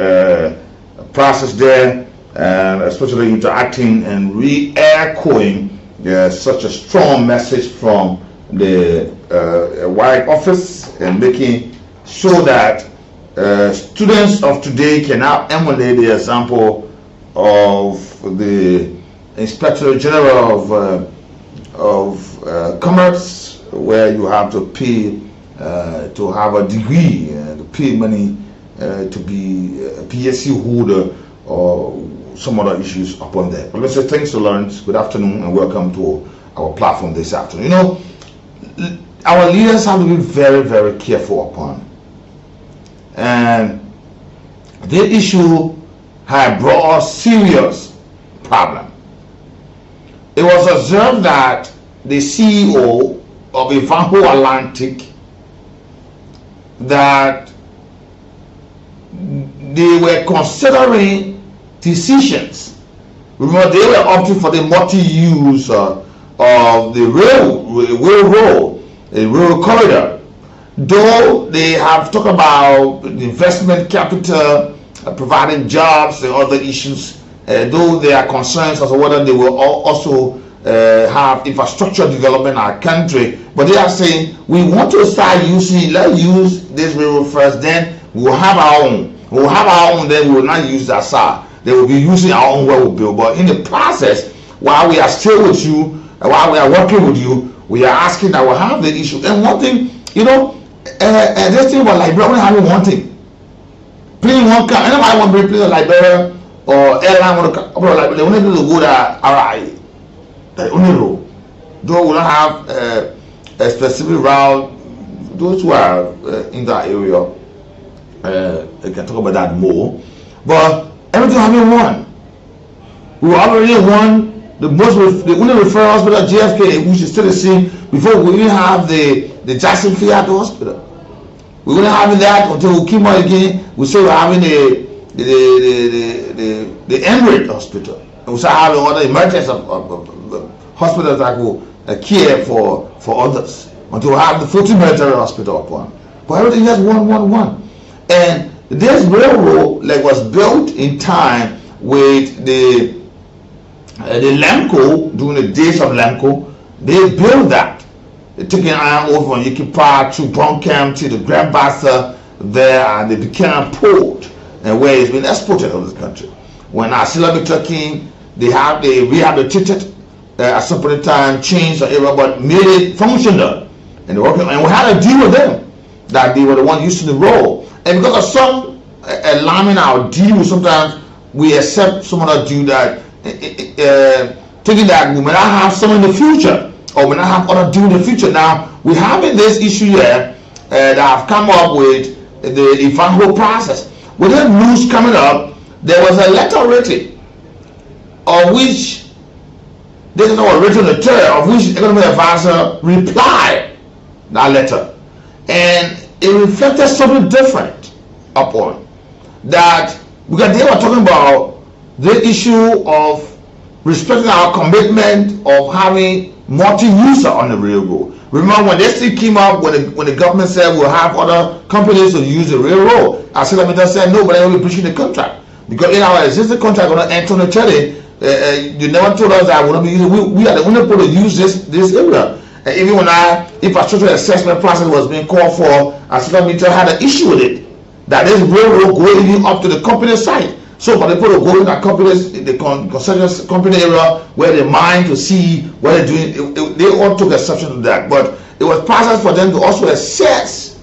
process there, and especially interacting and re-echoing such a strong message from the White Office, and making sure that students of today can now emulate the example of the Inspector General of Commerce, where you have to pay to have a degree, to pay money to be a PSC holder, or some other issues upon that. But let's say thanks to Lawrence. Good afternoon and welcome to our platform this afternoon. You know, our leaders have to be very, very careful upon, and the issue had brought us serious problem. It was observed that the CEO of Ivanhoe Atlantic, that they were considering decisions. Remember, they were opting for the multi-use of the railroad, the rail corridor. Though they have talked about the investment capital, providing jobs and other issues, though there are concerns as to whether they will also have infrastructure development in our country, but they are saying we want to start using, let's use this railroad first, then we'll have our own. We'll have our own, then we will not use that side. They will be using our own railroad bill. But in the process, while we are still with you, while we are working with you, we are asking that we'll have the issue. And one thing, you know, this thing about Liberia, we having one thing. Playing one car, anybody want to play a Liberia or airline want to come, they only do go to RI. The only road. Though we don't have a specific route, those who are in that area, I can talk about that more. But everything having one. We already won the only referral hospital at JFK, which is still the same, before we even have the Jackson Fiat Hospital. We're going to have that until we came out again. We say we're having the Emirates Hospital. And we start having other emergency hospitals that will care for others until we have the 14 military hospital upon. But everything has one. And this railroad was built in time with the Lemco, during the days of Lemco. They built that. They took an iron ore from Yiki Park to Bronkham to the Grand Bassa there, and they became a port, and where it's been exported out of this country. When Asilabita came, they rehabilitated at some point in time, changed the area, but made it functional. And we had a deal with them that they were the one using the road. And because of some alarming our deal, sometimes we accept some other deal that thinking that we may not have some in the future, or we not have other deal in the future. Now we having this issue here that have come up with the Ivanhoe process. With the news coming up, there was a letter written, of which this is not written a letter, of which economic advisor replied that letter, and it reflected something different upon that, because they were talking about the issue of respecting our commitment of having multi-user on the railroad. Remember when this thing came up, when the government said we'll have other companies to use the railroad, Asilabita said no, but they will be breaching the contract, because in our existing contract on Antonio Terry, you never told us that we're going to be using. We are the only people to use this area. And even when infrastructure assessment process was being called for, Asilabita had an issue with it, that this railroad going even up to the company site. So for the people to go in that companies, the concession company area where they mine to see what they're doing, they all took exception to that. But it was process for them to also assess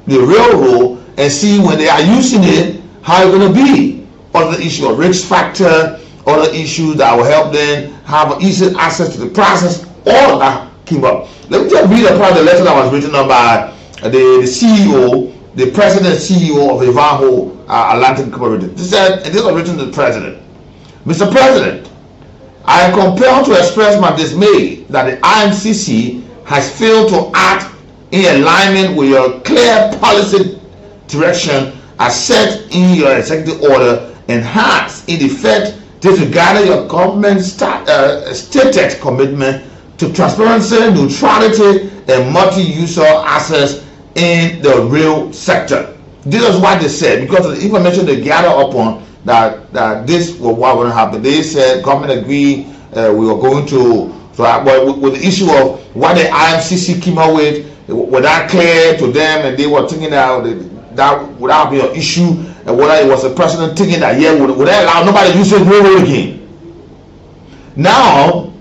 the railroad and see when they are using it, how it's going to be. Other issue of risk factor, other issues that will help them have easy access to the process, all of that came up. Let me just read a part of the letter that was written up by the CEO, the president CEO of Ivanhoe Atlantic Incorporated. This was written to the president. Mr. President, I am compelled to express my dismay that the IMCC has failed to act in alignment with your clear policy direction as set in your executive order and has, in effect, disregarded your government stated commitment to transparency, neutrality, and multi-user access in the rail sector. This is what they said, because of the information they gathered upon that this was what would happen. They said government agreed we were going to, but with the issue of what the IFCC came up with, was that clear to them, and they were thinking that would not be an issue, and whether it was a president thinking that, yeah, would they allow nobody to use it railroad again? Now,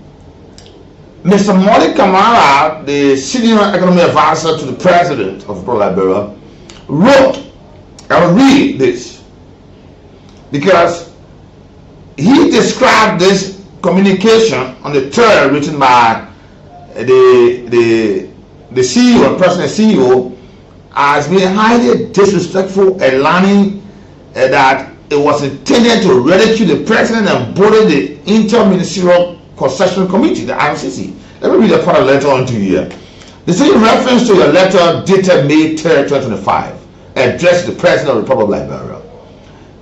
Mr. Modi Kamara, the senior economic advisor to the president of Liberia, wrote, I will read this, because he described this communication on the 3rd written by the CEO, president CEO, as being highly disrespectful and learning that it was intended to ridicule the president and bully the Interministerial Concession Committee, the IMCC. Let me read a part of the letter on to you here. They say in reference to your letter dated May 3rd, 2025, addressed to the President of the Republic of Liberia.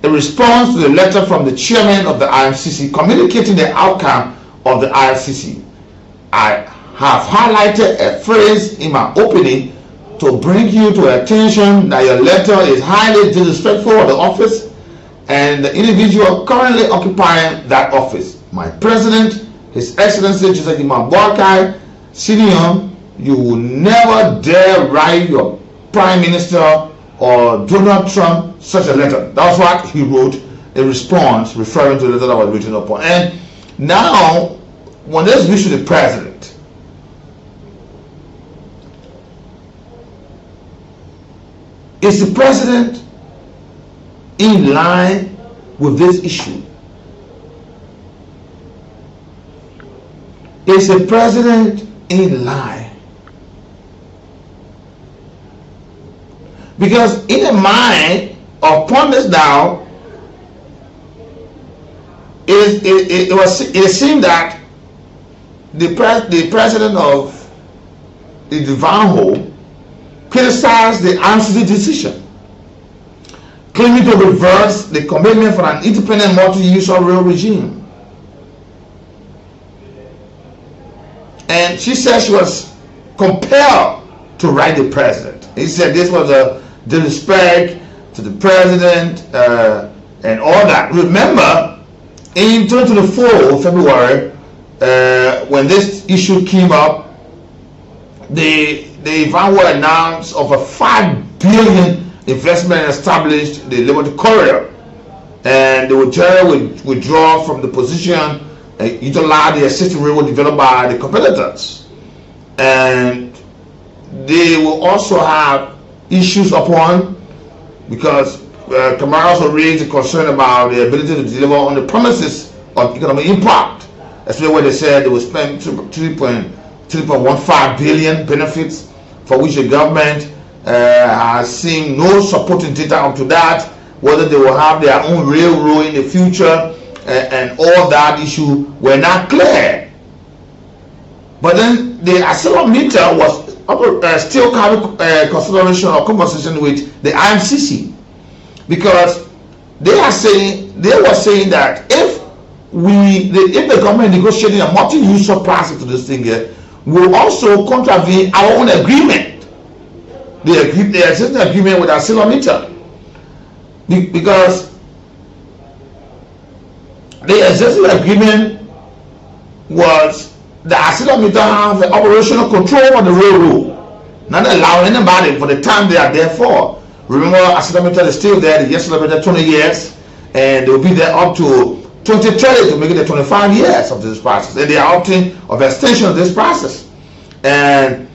In response to the letter from the chairman of the IMCC communicating the outcome of the IMCC, I have highlighted a phrase in my opening to bring you to attention that your letter is highly disrespectful of the office and the individual currently occupying that office. My President, His Excellency Joseph Imam Boakai, Senior, you will never dare write your Prime Minister or Donald Trump such a letter. That's what he wrote in response, referring to the letter that was written upon. And now, when this reached the President, is the President in line with this issue? Is the President in line? Because in the mind of pundits now, it seemed that the president of the Divanho criticized the IMCC decision, claiming to reverse the commitment for an independent multi-user rail regime. And she said she was compelled to write the president. He said this was a disrespect to the president and all that. Remember, in 2024 February, when this issue came up, the Vanguard announced of a $5 billion investment established the Liberty Corridor, and they would withdraw from the position utilize the existing railroad developed by the competitors, and they will also have issues upon, because Kamara also raised a concern about the ability to deliver on the promises of economic impact, especially when they said they will spend 3.15 billion benefits, for which the government has seen no supporting data up to that, whether they will have their own railroad in the future, and all that issue were not clear. But then the accelerometer was still having consideration or conversation with the IMCC, because they were saying that if the government negotiating a multi-user process to this thing here, will also contravene our own agreement, the existing agreement with accelerometer, because the existing agreement was the accelerometer have the operational control of the railroad, not allowing anybody for the time they are there for. Remember, accelerometer is still there, the accelerometer 20 years, and they will be there up to 2030 to make it the 25 years of this process, and they are opting of extension of this process. And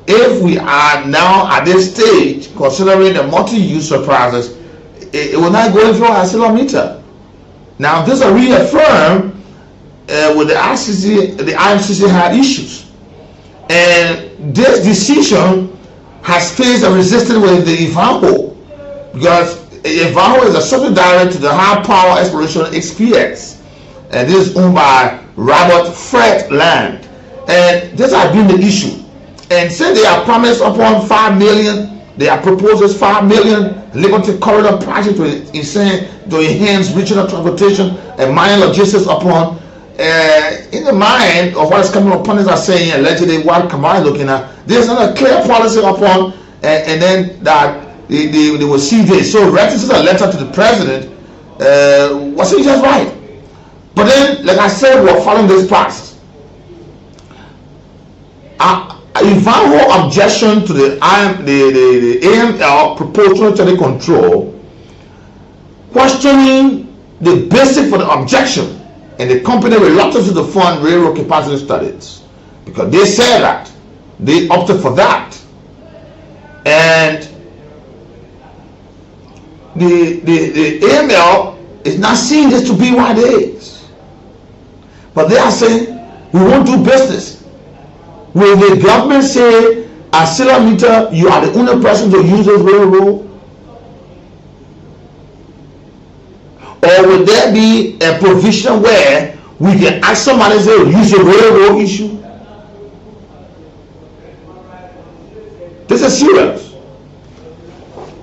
if we are now at this stage considering the multi-user process, it will not go through accelerometer. Now this is reaffirmed with the IMCC had issues, and this decision has faced a resistance with the Ivanho, because Ivanho is a subsidiary to the High Power Exploration XPX, and this is owned by Robert Fred Land, and this has been the issue. And since they have promised upon $5 million They have proposed this $5 million Liberty Corridor project to enhance regional transportation and mine logistics upon, in the mind of what is coming upon us, are saying allegedly what Kamara is looking at. There's not a clear policy upon, and then that they will see this. So writing a letter to the president was just right. But then, like I said, we're following this process. Ivanhoe objection to the AML proportionality control, questioning the basis for the objection and the company reluctance to fund railroad capacity studies, because they said that they opted for that, and the AML is not seeing this to be what it is, but they are saying we won't do business. Will the government say, ArcelorMittal, you are the only person to use this railroad? Or will there be a provision where we can ask somebody to say, use the railroad issue? This is serious.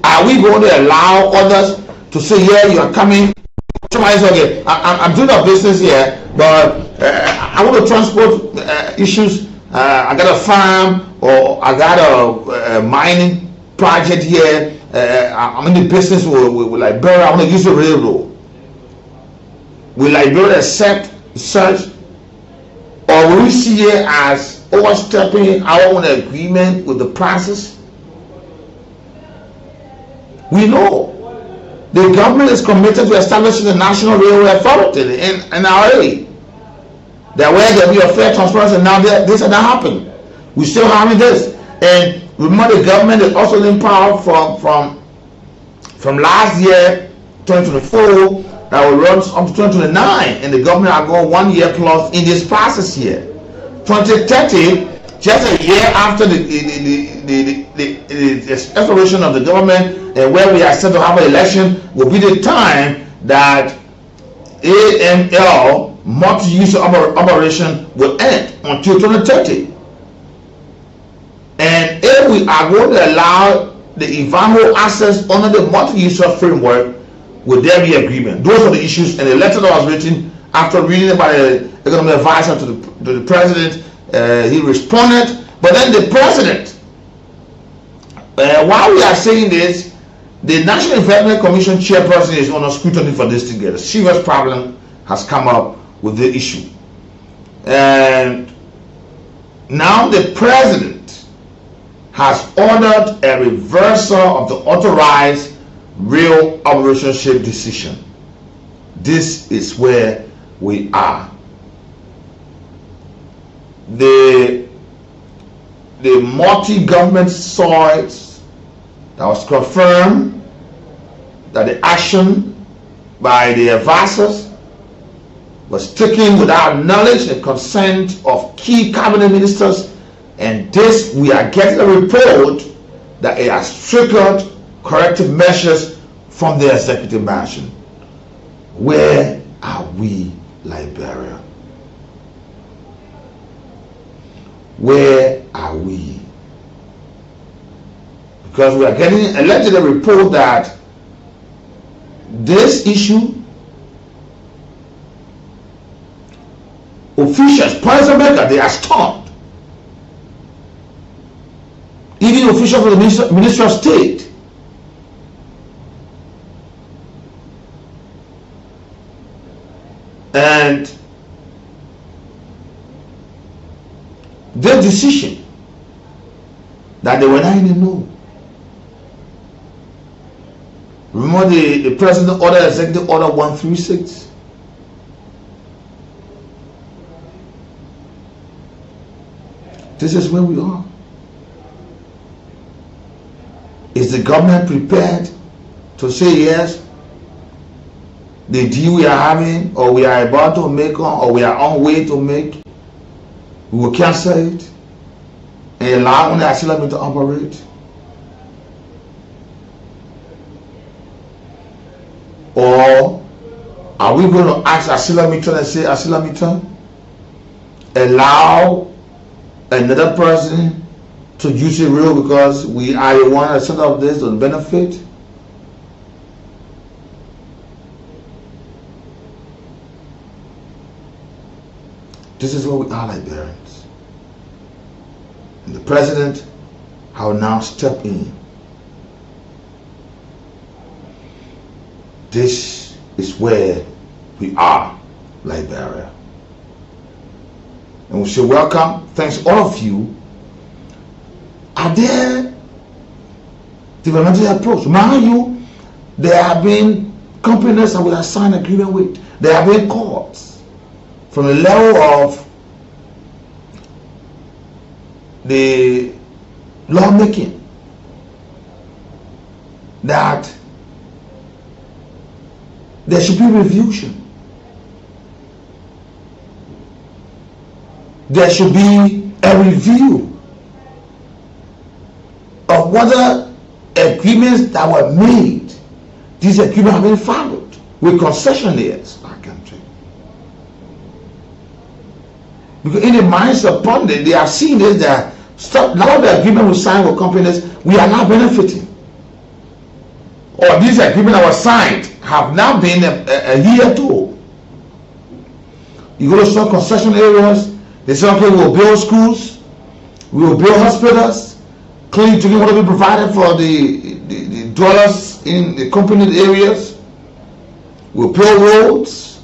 Are we going to allow others to say, yeah, you are coming? Somebody says, okay, I'm doing a business here, but I want to transport issues. I got a farm, or I got a mining project here. I'm in the business with Liberia. I want to use the railroad. Will Liberia accept such, or will we see it as overstepping our own agreement with the process? We know the government is committed to establishing the National Railway Authority in NRA. That where there be a fair transparency, and now this had not happened. We still having this, and remember the government is also in power from last year, 2024, that will run up to 2029, and the government are going 1 year plus in this process here. 2030, just a year after the expiration of the government, and where we are set to have an election, will be the time that AML multi-user operation will end until 2030. And if we are going to allow the Ivanhoe access under the multi-user framework, will there be agreement? Those are the issues, and the letter that was written after reading it by the economic advisor to the president, he responded. But then the president, while we are saying this, the National Investment Commission chairperson is under scrutiny for this together. Serious problem has come up with the issue, and now the president has ordered a reversal of the authorized rail operatorship decision. This is where we are. The multi-government source that was confirmed that the action by the advisors was taken without knowledge and consent of key cabinet ministers, and this we are getting a report that it has triggered corrective measures from the executive mansion. Where are we, Liberia? Where are we? Because we are getting allegedly a report that this issue, officials, Prime America, they are stunned. Even officials of the Ministry of State. And their decision that they were not in the know. Remember the President Order, Executive Order 136? This is where we are. Is the government prepared to say yes? The deal we are having, or we are about to make, or we are on way to make, we will cancel it and allow only ArcelorMittal to operate? Or are we going to ask ArcelorMittal and say, ArcelorMittal, allow another person to Juicy Real because we are the one that set up this to benefit? This is what we are, Liberians. And the president have now stepped in. This is where we are, Liberia. And we say welcome. Thanks all of you. Are there developmental approach? Mind you, there have been companies that we have signed agreement with. There have been courts from the level of the lawmaking that there should be revision. There should be a review of whether agreements that were made, these agreements have been followed with concessionaires in our country. Because in the minds of pundits, they are seeing this that now the agreement we signed with companies, we are now benefiting. Or these agreements that were signed have now been a year too. You go to some concession areas, they say, okay, we'll build schools, we will build hospitals, clean drinking water will be provided for the dwellers in the company areas, we'll build roads,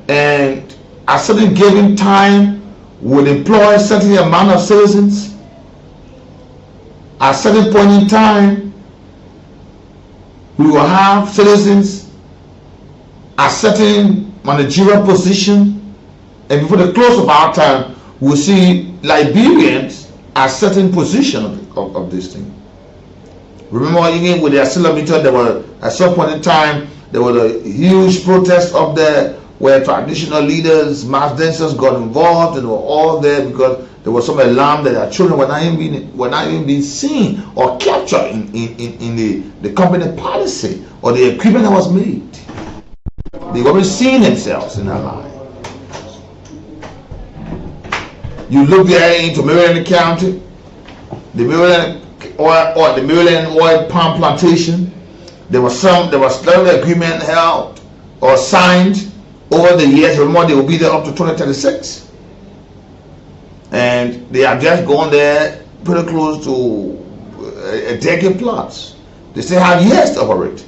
and at certain given time, we'll employ a certain amount of citizens. At a certain point in time, we will have citizens at certain managerial position, and before the close of our time, we'll see Liberians at certain position of this thing. Remember, even with the accelerometer, there were at some point in time there was a huge protest up there where traditional leaders, mass dancers got involved, and they were all there because there was some alarm that their children were not even being seen or captured in the company policy or the agreement that was made. They weren't seeing themselves in their life. You look there into Maryland County, the Maryland oil palm plantation. There was another agreement held or signed over the years. Remember, they will be there up to 2036, and they are just gone there pretty close to a decade plus. They still have years to operate,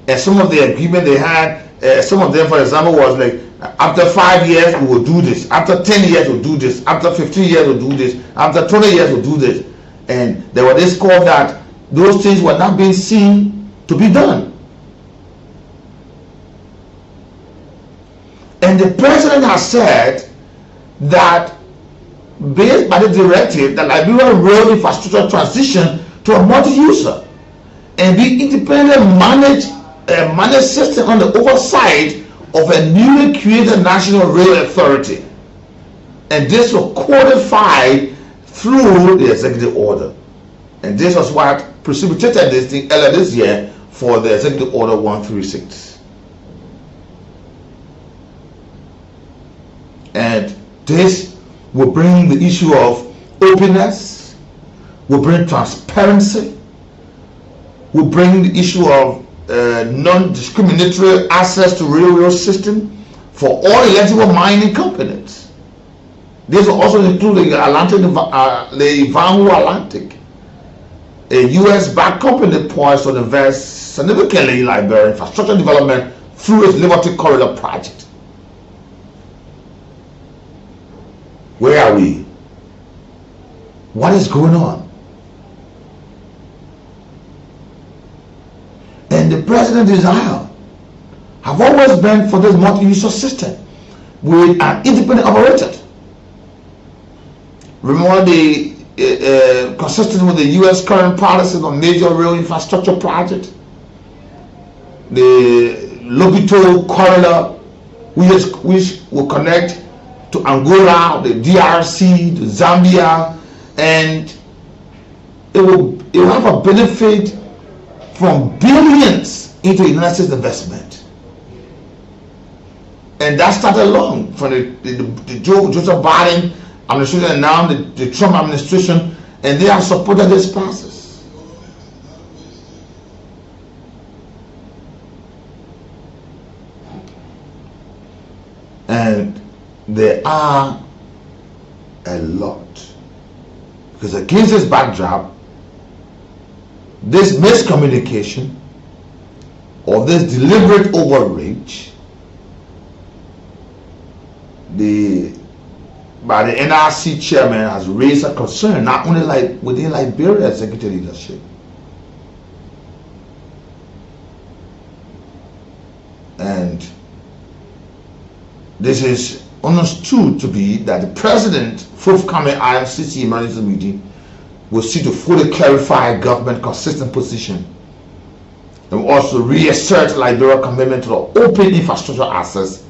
and some of the agreement they had, some of them, for example, was like, after 5 years we will do this, after 10 years we'll do this, after 15 years we'll do this, after 20 years we'll do this. And there was this call that those things were not being seen to be done. And the president has said that based by the directive that Liberia will infrastructure transition to a multi-user and be independent managed system on the oversight of a newly created National Rail Authority. And this was codified through the executive order. And this was what precipitated this thing earlier this year for the executive order 136. And this will bring the issue of openness, will bring transparency, will bring the issue of non-discriminatory access to railroad system for all eligible mining companies. This will also include the Ivanhoe Atlantic, a U.S.-backed company poised to invest significantly in Liberia infrastructure development through its Liberty Corridor project. Where are we? What is going on? And the president's desire have always been for this multi-user system with an independent operator. Remember, consistent with the U.S. current policy on major rail infrastructure project, the Lobito Corridor, which will connect to Angola, the DRC, to Zambia, and it will have a benefit from billions into United States investment. And that started long from the Joseph Biden administration, and now the Trump administration and they have supported this process. And there are a lot. Because against this backdrop, this miscommunication or this deliberate overreach by the NRC chairman has raised a concern not only within Liberia executive leadership, and this is understood to be that the president forthcoming IMCC emergency meeting will seek to fully clarify government consistent position and also reassert Liberia's commitment to the open infrastructure access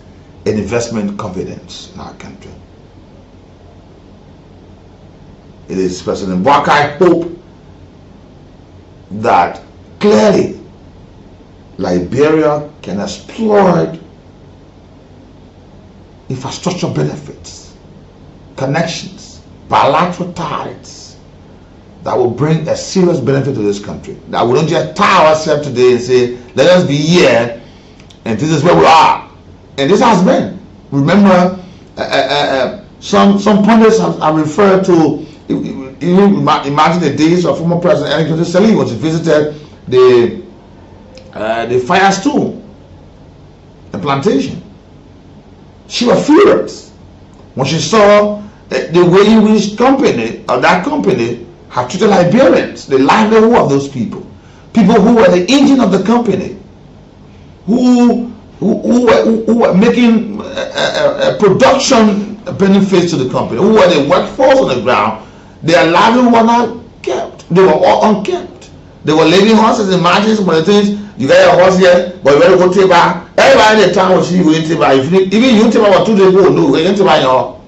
and investment confidence in our country. It is President Boakai hope that clearly Liberia can exploit infrastructure benefits, connections, bilateral ties that will bring a serious benefit to this country. That we don't just tie ourselves today and say, let us be here and this is where we are. And this has been. Remember, some pundits have referred to, imagine the days of former President Ellen Johnson Sirleaf when she visited the Firestone, the plantation. She was furious when she saw the way in which that company have treated Liberians, the livelihood of those people who were the engine of the company, who were making production benefits to the company, who were the workforce on the ground. Their livelihood were not kept. They were all unkept. They were leaving horses. Imagine some of the things. You got your horse here, but you better go take back. Everybody in the town will see you going to buy. Even you take back 2 days ago, no, you're going to buy your.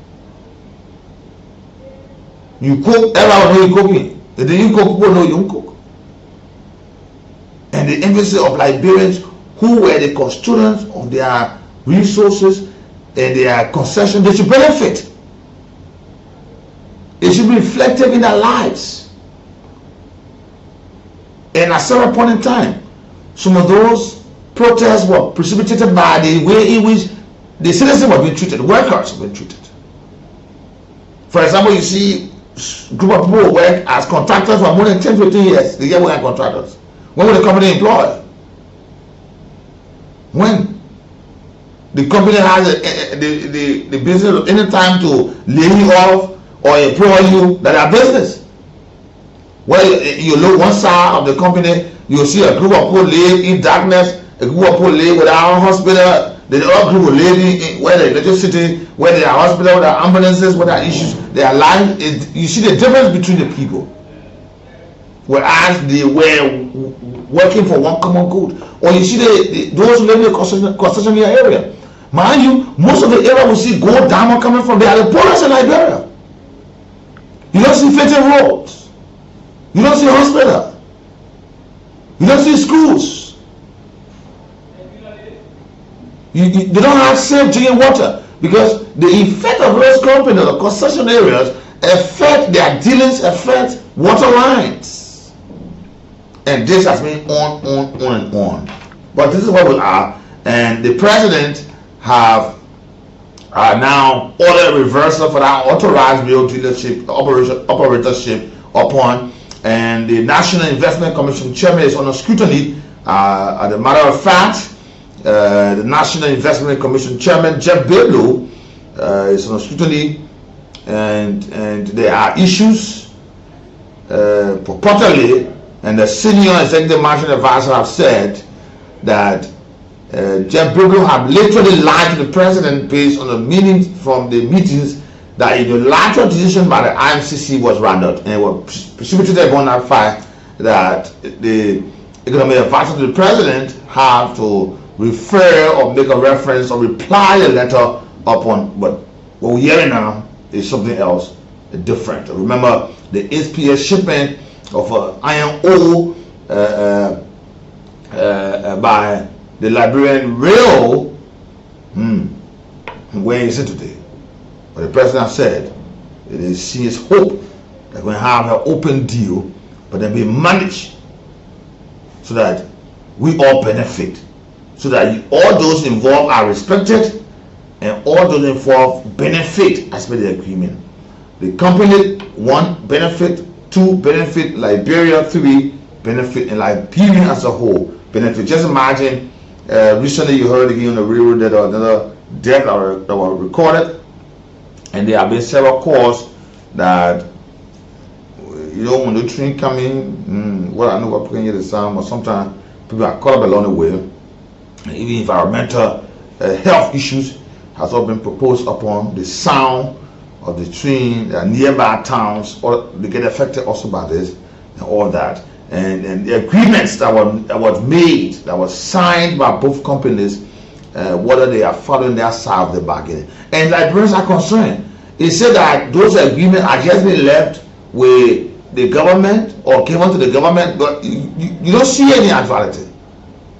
You cook, everyone know you cooking. If you cook, people know you don't cook. And the emphasis of Liberians who were the custodians of their resources and their concession, they should benefit. It should be reflected in their lives. And at some point in time, some of those protests were precipitated by the way in which the citizens were being treated, workers were being treated. For example, you see a group of people who work as contractors for more than 10-15 years. They get working contractors. When will the company employ? When the company has the business of any time to lay you off or employ you, that are business. Where you look one side of the company, you see a group of people live in darkness, a group of people live without hospital, the other group will live in where the electricity, where there are hospitals, where there are ambulances, where there are issues, their life is, you see the difference between the people. Whereas they were working for one common good. Or you see those who live in the concession area. Mind you, most of the area we see gold, diamond coming from, they are the poorest in Liberia. You don't see fitting roads. You don't see hospital. You don't see schools. They don't have safe drinking water because the effect of those companies, the concession areas, affect their dealings, affect water lines. And this has been on and on. But this is where we are. And the president have now ordered a reversal for that authorized real dealership, operatorship upon. And the National Investment Commission chairman is under scrutiny. As a matter of fact, the National Investment Commission chairman, Jeff Bedlow, is under scrutiny. And there are issues purportedly, and the senior executive management advisor have said that Jeff Bedlow have literally lied to the president based on the meanings from the meetings that a unilateral decision by the IMCC was rendered, and it was precipitated upon that fact that the economic advisor to the president have to refer or make a reference or reply a letter upon. But what we're hearing now is something else different. Remember the SPS shipment of iron ore by the Liberian rail. Where is it today? But the president said it is his hope they're going to have an open deal, but they'll be managed so that we all benefit, so that all those involved are respected and all those involved benefit as per the agreement. The company, 1, benefit, 2, benefit Liberia, 3, benefit, and Liberia as a whole benefit. Just imagine, recently you heard again on the railroad that another death that were recorded, and there have been several calls that, when the train coming, well, I know what playing the sound, but sometimes people are caught up along the way. And even environmental health issues has all been proposed upon the sound of the train, nearby towns, or they get affected also by this and all that. And the agreements that was made, that was signed by both companies, whether they are following their side of the bargain. And Liberians are concerned. It said that those agreements are just been left with the government or given to the government, but you don't see any advantage.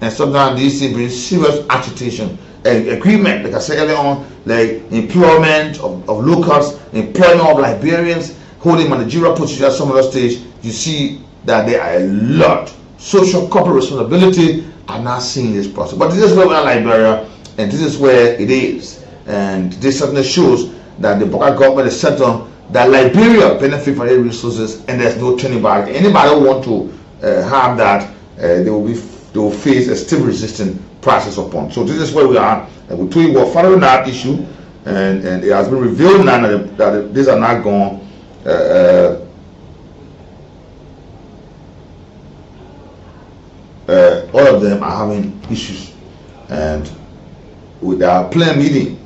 And sometimes these things bring serious agitation. Agreement, like I said earlier on, like employment of locals, employment of Liberians, holding managerial positions at some other stage, you see that there are a lot. Social corporate responsibility are not seeing this process. But this is where we are in Liberia, and this is where it is. And this certainly shows that the Boka government is set on that Liberia benefit from their resources, and there's no turning back. Anybody who want to have that, they will face a still resistant process upon. So this is where we are, and we told you we're following that issue, and it has been revealed now that these are not gone. All of them are having issues, and with our planned meeting.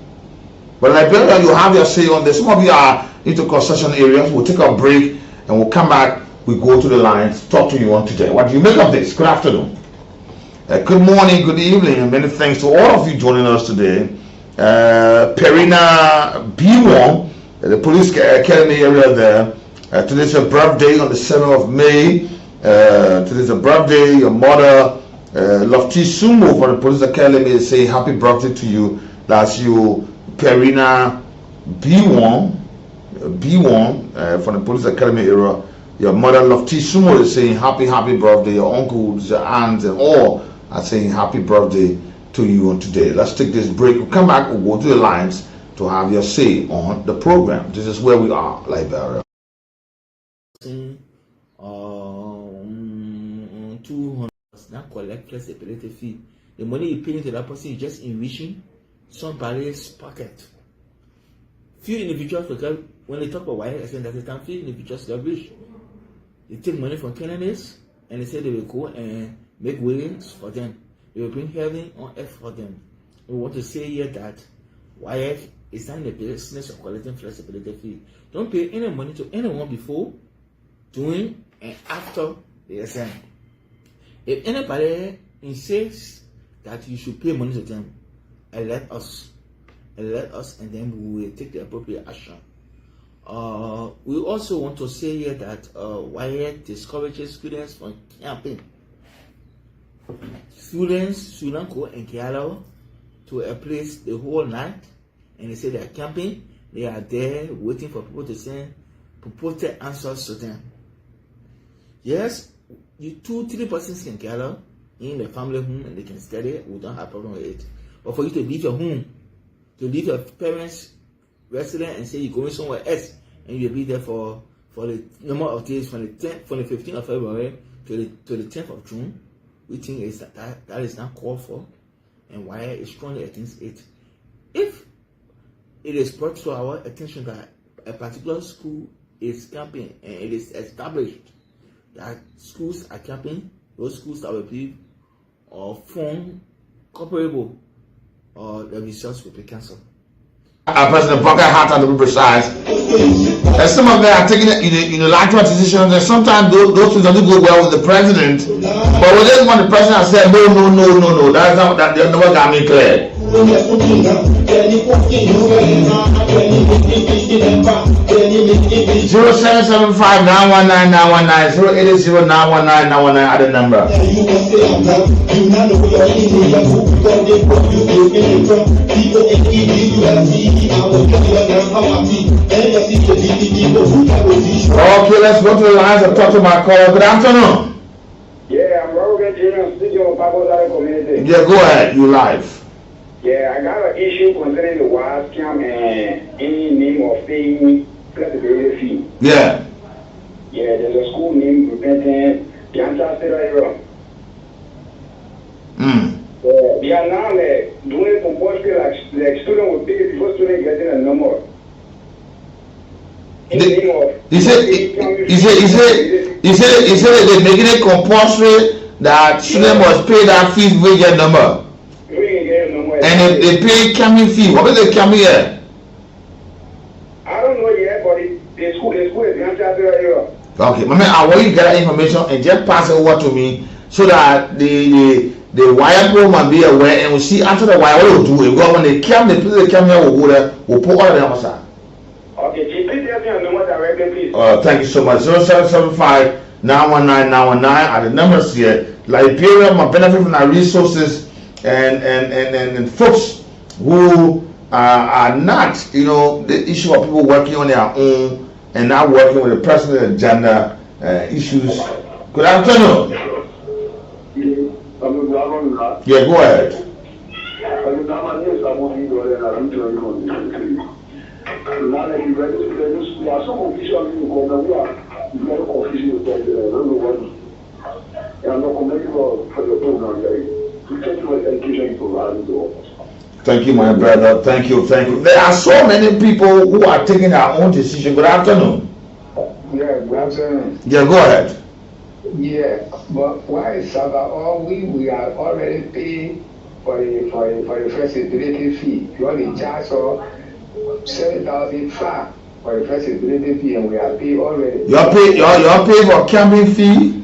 But Liberia, you have your say on this. Some of you are into concession areas. We'll take a break and we'll come back. We go to the lines, talk to you on today. What do you make of this? Good afternoon. Good morning, good evening, and many thanks to all of you joining us today. Perina B1, the police academy area there. Today's your birthday on the 7th of May. Today's your birthday. Your mother, Lofty Sumo from the police academy, is saying happy birthday to you. That's you, Perina B1 from the police academy area. Your mother, Lofty Sumo, is saying happy birthday. Your uncles, your aunts, and all are saying happy birthday to you on today. Let's take this break. We'll come back. We'll go to the lines to have your say on the program. This is where we are, Liberia. 200 not collect flexibility fee. The money you pay into that person is just enriching somebody's pocket. Few individuals, because when they talk about wire extent, that time few individuals are rich. They take money from Kenyans and they say they will go and make ways for them. They will bring heaven on earth for them. We want to say here that YF is not in the business of collecting flexibility fee. Don't pay any money to anyone before, during, and after the exam. If anybody insists that you should pay money to them, alert us, and then we will take the appropriate action. We also want to say here that YF discourages students from camping. Students should not go and Kialo to a place the whole night, and they say they are camping. They are there waiting for people to send purported answers to them. Yes, you 2-3 persons can gather in the family home and they can study. We don't have a problem with it. But for you to leave your home, to leave your parents' residence and say you're going somewhere else, and you'll be there for the number of days from the 15th of February to the 10th of June, we think is that is not called for, and why is strongly against it. If it is brought to our attention that a particular school is camping and it is established that schools are camping, those schools that will be formed comparable, the results will be cancelled. President Boka Hatta, to be precise, and some of them are taking unilateral decisions, and sometimes those things don't go well with the president. But we just want the president to say no. That's not that. They never got me clear. at the number. Okay, let's go to the lines and talk to my caller. Good afternoon. Yeah, I'm Robert Jr. speaking on Pablo community. Yeah, go ahead. You live. Yeah, I got an issue concerning the wild scam and any name of paying flexibility fee. Yeah. Yeah, there's a school named Repentant, the Ancestor area. They are now doing compulsory, like student will pay before student getting a number. He said they're making it compulsory that student must pay that fee if we get number. And if they pay camping fee, what is the camping here? I don't know yet, but the school is the Ancestor area. Okay, Mama, I want you to get that information and just pass it over to me so that the wire program be aware and we'll see after the wire what we'll do. If when they come, the people that come here will go there, we'll put all of them aside. Okay, please tell me your number directly, please. Thank you so much. 0775-919-919 are the numbers here. Liberia must benefit from our resources and folks who are not, the issue of people working on their own and not working with the personal agenda issues. Good afternoon. Yeah, go ahead. Thank you, my brother. Thank you. There are so many people who are taking their own decision. Good afternoon. Yeah, good afternoon. Yeah, go ahead. Yeah, but why is all we are already paid for the flexibility fee? You only charge of 7,500 for the flexibility fee, and we are paid already. You're paid for camping fee?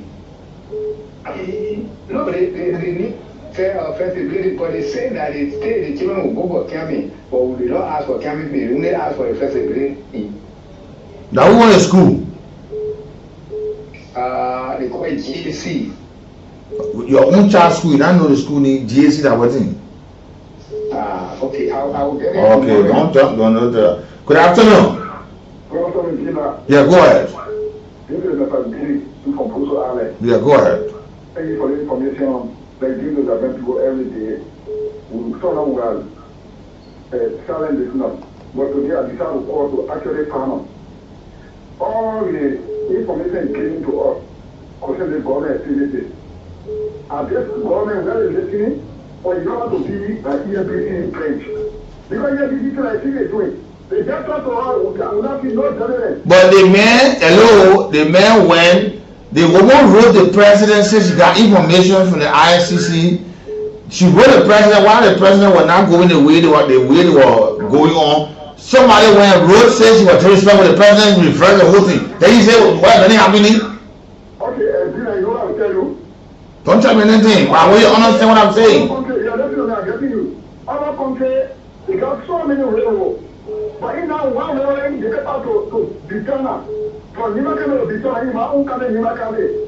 No, they need fair flexibility, but they say that the children will go for camping, but we do not ask for camping fee. We only ask for the flexibility fee. Now who went to school? They call it GAC. Your own child's school, you don't know the school name GAC that was in? Okay, I will get it. Okay, don't. Good afternoon. Yeah, go ahead. Yeah, go ahead. Thank you for the information. They do those events go every day. We saw them well. Challenge is not. But today I decided to call to actually panel. All the information came to us concerning the government activities. Are this government really listening? Or you don't have to be an EFBC in French? Because EFBC can actually do it. They just talk to us, we not see no journalist. But the man when the woman wrote the president, said she got information from the ICC. She wrote the president while the president was not going the way they were going on. Somebody went and wrote, said she was disrespectful with the president, referred the whole thing. Then he said, what is happening? Okay, you know what I'll tell you? Don't tell me anything. Why will you understand what I'm saying? I'm getting you. Other countries, they got so many railroads. But in that one railroad, they get out to Bitana. From Nimakane to Bitana, my own country, Nimakane.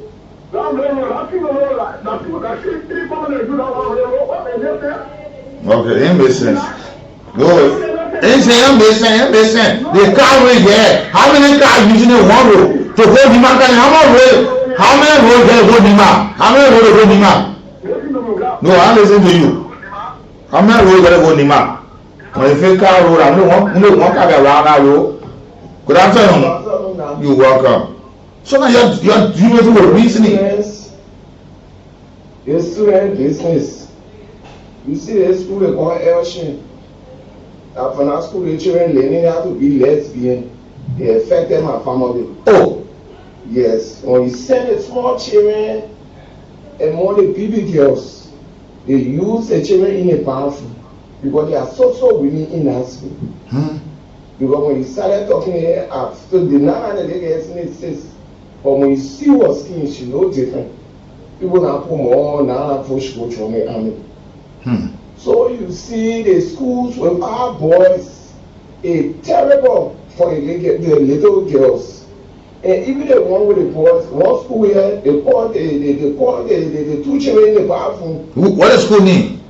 That railroad, I think the railroad, that people can see 3 permanent do that one railroad. What they get there? Okay, it makes sense. Good. It makes sense. The car right there. How many cars using one road to go Nimakane? How many roads there go Nima? How many roads go Nima? No, I'm listening to you. How many roads there go Nima? When you think car road, I don't want car around that road. Good afternoon. You're welcome. So now you're doing the reasoning. Your student business. You see the school they call Elshin. After that school, the children learning how to be lesbian. They affected my family. Oh. Yes. When you send the small children and more the baby girls, they use the children in a bathroom because they are so women in that school. Because when you started talking here, after the now and they get says, but when you see what skin, she no different. People now put more now push go to me. So you see the schools with our boys is terrible for the little girls. And even the one with the boys, one school here, they call the two children in the bathroom. What is school name?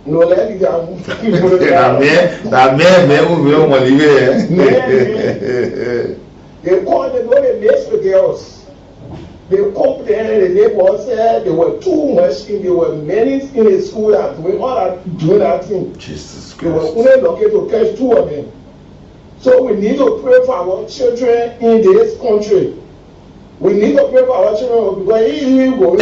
No, let me go. That man, we don't want to leave here. They call them, no, they mess with girls. They come there and the neighbors said there were too much things. There were many in the school that we all are doing that thing. Jesus Christ. They were only lucky to catch 2 of them. So we need to pray for our children in this country. We need to pray for our children because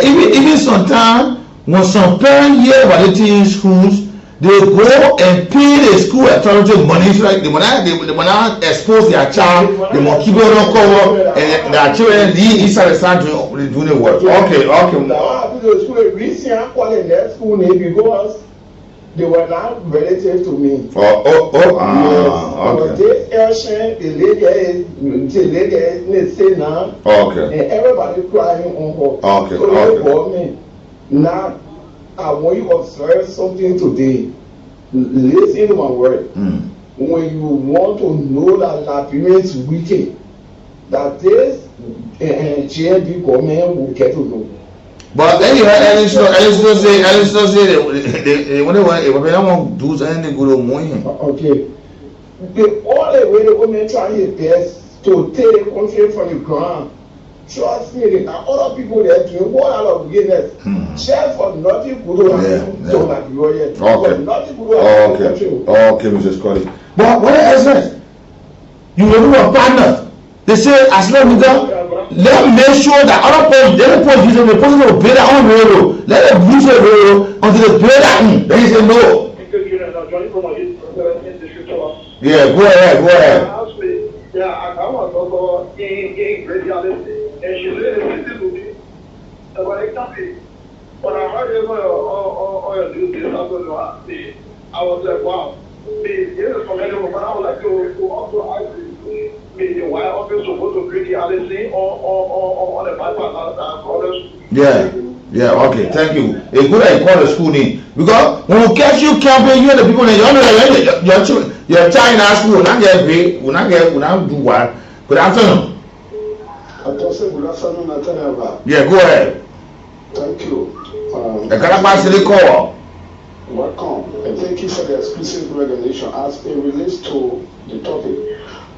even sometimes when some parents hear about it in schools, they go and pay the school authority money. So like they wanna expose their child, they want keep it on cover, and their children leave inside the start doing the work. Okay. Now I have to the school recently calling their school name because they were not relative to me. Okay. But this action, the lady is say now, okay. And everybody crying on her. Okay. So they call me. Now, I want you to observe something today. Listen to my word. When you want to know that Liberia is wicked, that this GNB government will get to know. But then you heard Alice say they when they want to do anything good on money. Okay. All the way the women try their best to take the country from the ground. Trust me, there are other people there doing what out of wickedness. Share for nothing good on to Nigeria. Okay. Nothing good on the country. Okay, Mr. Scotty. But what is it? You will do a partner. They say as long as let them make sure that other posts, the other posts, the person will pay that on railroad. Let them use the railroad until they pay that. Then he said no. Yeah, go ahead. Yeah, I want to go in gradually, and she really to me about exactly. But I heard you do this, I was like, wow. Yes, from anyone, but I would like to also ask you, why are you supposed to bring the Alice or the bypass? Yeah, okay, thank you. It's good that you call the school name. Because when we catch you camping, you and the people that you know your child in our school will not get paid, will not do what. Good afternoon. Good afternoon, yeah, go ahead. Thank you. Welcome, and thank you for the explicit recognition as it relates to the topic.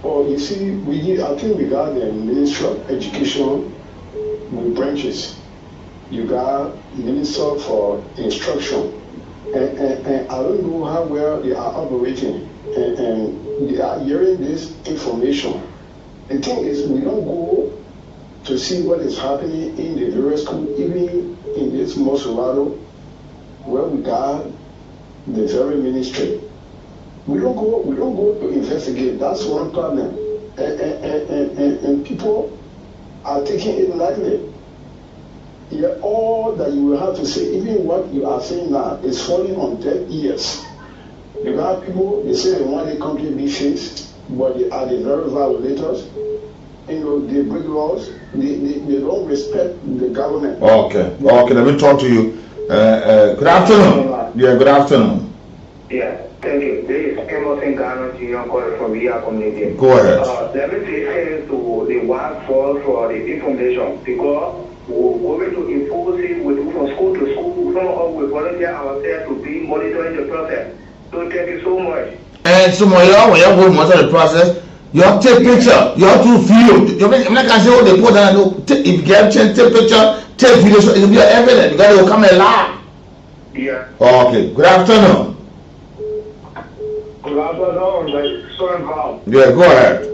Well, you see, I think we got the Ministry of Education with branches. You got Minister for Instruction, and I don't know how well they are operating, and they are hearing this information. The thing is, we don't go to see what is happening in the various schools, even in this Mosolado, where we got the very ministry. We don't go to investigate. That's one problem, and people are taking it lightly. Yeah, all that you will have to say, even what you are saying now, is falling on deaf ears. You got people, they say they want the country to be fixed, but they are the very violators. They break laws. They don't respect the government. Okay, let me talk to you. Good afternoon. Yeah, good afternoon. Yeah, thank you. This is Emerson Garner Jr. calling from VIA Community. Go ahead. Let me say to the one for the information, because we're going to impose it from school to school. Some of us will volunteer ourselves to be monitoring the process. So thank you so much. And so when you go monitor the process, you have to take picture, you have to video. I'm not gonna say what they put down. If you get take picture, take video, so it will be evidence. You gotta come and lie. Yeah. Okay. Good afternoon. Good afternoon, Son Val. Yeah, go ahead.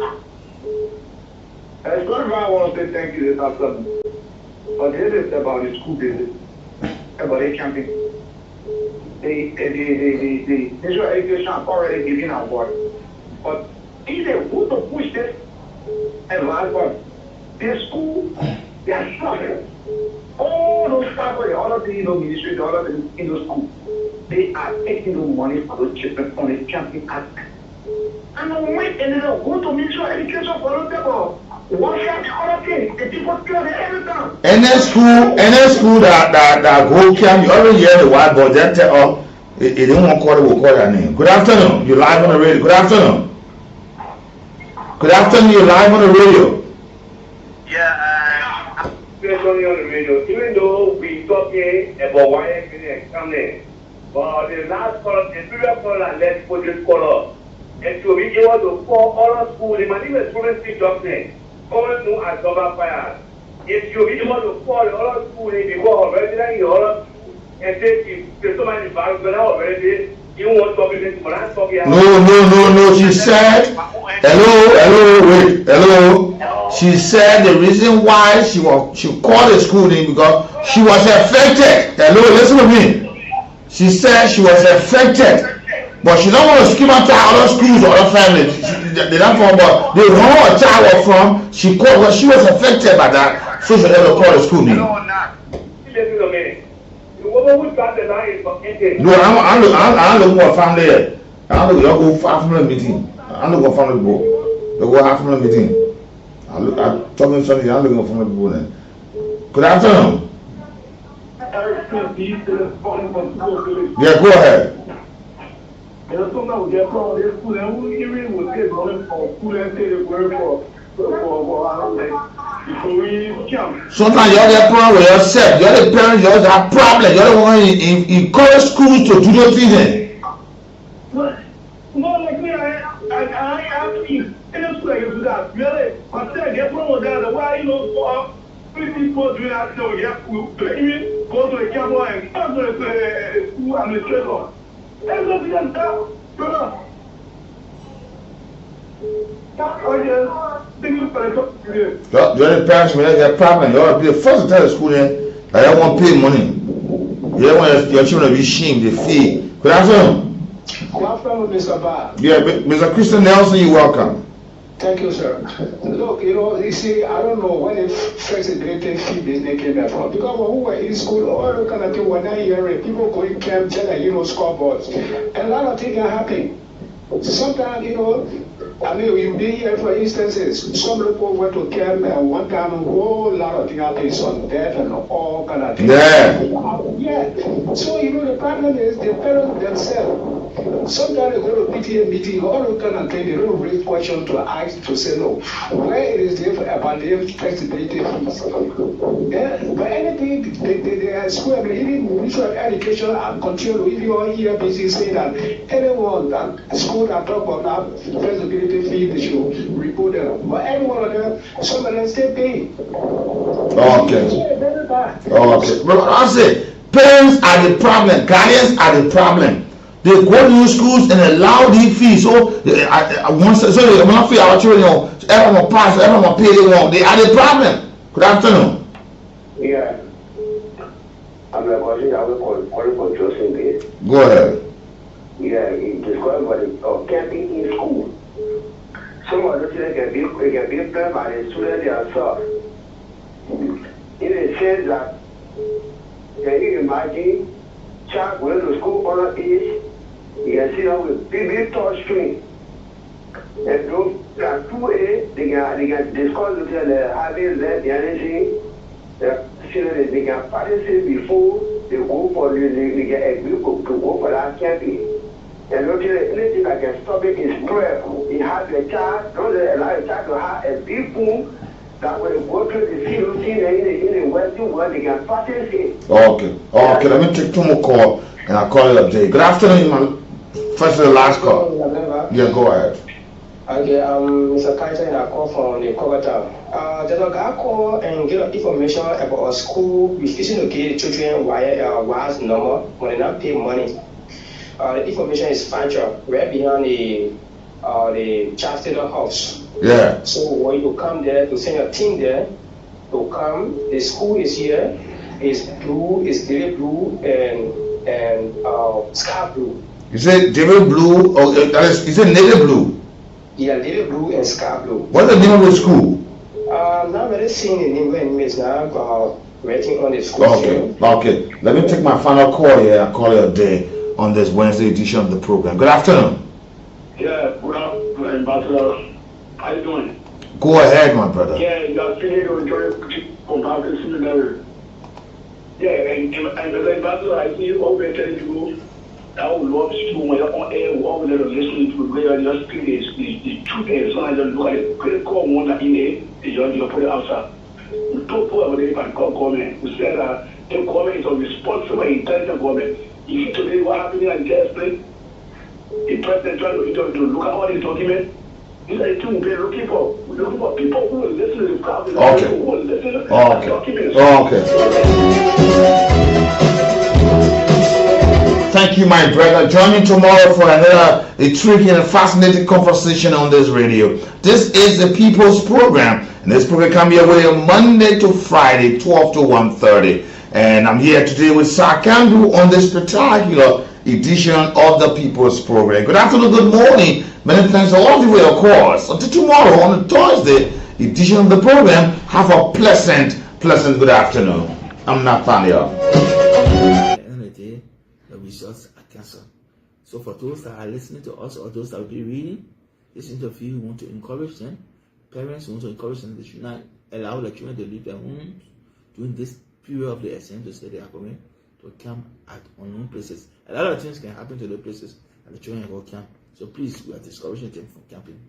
Son Val, I want to say thank you this afternoon. But this is about the school business, about the camping. The Israel education are already giving our word. But if they want to push this advance one, this school, they are suffering. All those staff, the other thing in the ministry, the other thing in the school, they are taking the money for those children on the camping act. And then wait, and then go to ministry of education for those people. What can the other thing? The people kill them every time. Any school that go camp, you already hear the word, but then tell If they don't want to call it, we'll call their name. Good afternoon. You're live on the radio. Good afternoon. Good afternoon. You're live on the radio. Yeah, on the radio. Even though we talking about why it's coming, but the last caller, the previous caller, let's put this caller. And so we able to call all schools, the management students see doctrine, all new as global fire. If you be able to call all schools before already in all and say if somebody back already, you want to be No. She said, hello. She said the reason why she called the school name because she was affected. Hello, listen to me. She said she was affected. But she don't want to scream out to other schools or other families. They don't from, but they know where her child was from. She called, well, she was affected by that, so she had to call the school name. No, I'm looking for a family. I'm looking for a family meeting. I'm looking for a family book. They go have family meeting. I'm talking something. I'm looking for family people then. Good afternoon. Yeah, go ahead. Sometimes you get from the school and we even would get going from school and say they're going for sometimes you're the problem with yourself. You're the parents, you have problem. You're the one encourage schools to do those things. No, like me, I ask you, any school I do that, really, I say I get from that, why you know, for people doing that, so you have to even go to a camera and come to a school administrator. You're the parents, when they get problem, you ought to be the first to tell the school that they don't want to pay money. You don't want your children to be shamed, they fee. Good afternoon. Good afternoon, Mr. Barr. Yeah, Mr. Christian Nelson, you're welcome. Thank you, sir. Look, you see, I don't know when the first integrated fee business came from. Because when we were in school, all kind of things were not hearing. People going camp, telling, scoreboards. And a lot of things are happening. Sometimes, I mean, you've been here for instances. Some people went to camp and one time a whole lot of things happened, some death and all kind of things. Yeah. So, the problem is the parents themselves. Sometimes they go to PTA meeting, all those kind of things, they don't raise questions to ask to say no. Where it is there about the flexibility fees? Yeah, but anything, they are school, I mean, even mutual education and control, if you are here busy saying that anyone that school that talk about that flexibility fee, they should report them. But any one of them, some of them still pay. Okay. But I say, parents are the problem, guardians are the problem. They go to schools and allow these fees. So they will not pay our children. Everyone will pass, everyone will pay they want. They are the problem. Good afternoon. Yeah. I'm a question I will call for Joseph. Go ahead. Yeah, it's described about camping in school. Some of the children can be planned by the students themselves. In a sense that, can you imagine, child going to school on an age, you can see them with big touch screen. And those that 2A, they can discuss with them having learned the energy. They can participate before they go for they get agree to go for that camping. And not anything that can stop it is prayer. You have your child, don't allow your child to have a people that when they go through the field in the Western world, they can participate. Okay, let me take two more calls and I'll call it a day. Good afternoon, man. First and the last call. Yeah, go ahead. Okay, Mr. Kaiser, I call from the Kogata. I call and get information about a school refusing to give children wires number when they not pay money. The information is factual, right behind the Chancellor House. Yeah. So when you come there to send your team there to come, the school is here, is blue, is David blue and sky blue. You say David blue or is it navy blue? Yeah, David blue and sky blue. What's the name of the school? Not really seeing the name when it's now waiting on the school. Okay. Let me take my final call here and call it a day on this Wednesday edition of the program. Good afternoon. Yeah, good afternoon, Ambassador. How you doing? Go ahead, my brother. Yeah, you're feeling to enjoy comparative seminary. Yeah, and the Ambassador, I see you over telling you I would love to do when you're on air, what we're listening to, where you just play the truth is, so I just look at it, put a call one in it, and you put it outside. We don't put over there and call government. We said that the government is a responsible, intelligent government. If you today what happened in Gaspé, the president trying to look at all these documents, these are the things we're looking for. We're looking for people who will listen to the crowd, who will listen to the documents. Thank you, my brother. Join me tomorrow for another intriguing and fascinating conversation on this radio. This is the People's Program, and this program can be away Monday to Friday, 12 to 1:30. And I'm here today with Sir Kandu on this spectacular edition of the People's Program. Good afternoon, good morning. Many thanks to all of you, of course. Until tomorrow on the Thursday edition of the program, have a pleasant good afternoon. I'm Nathaniel. The results are cancelled. So for those that are listening to us or those that will be reading this interview, we want to encourage them. Parents want to encourage them. They should not allow the children to leave their homes during this period of the exam to say they are going to camp at unknown places. A lot of things can happen to the places and the children will camp. So please, we are discouraging them from camping.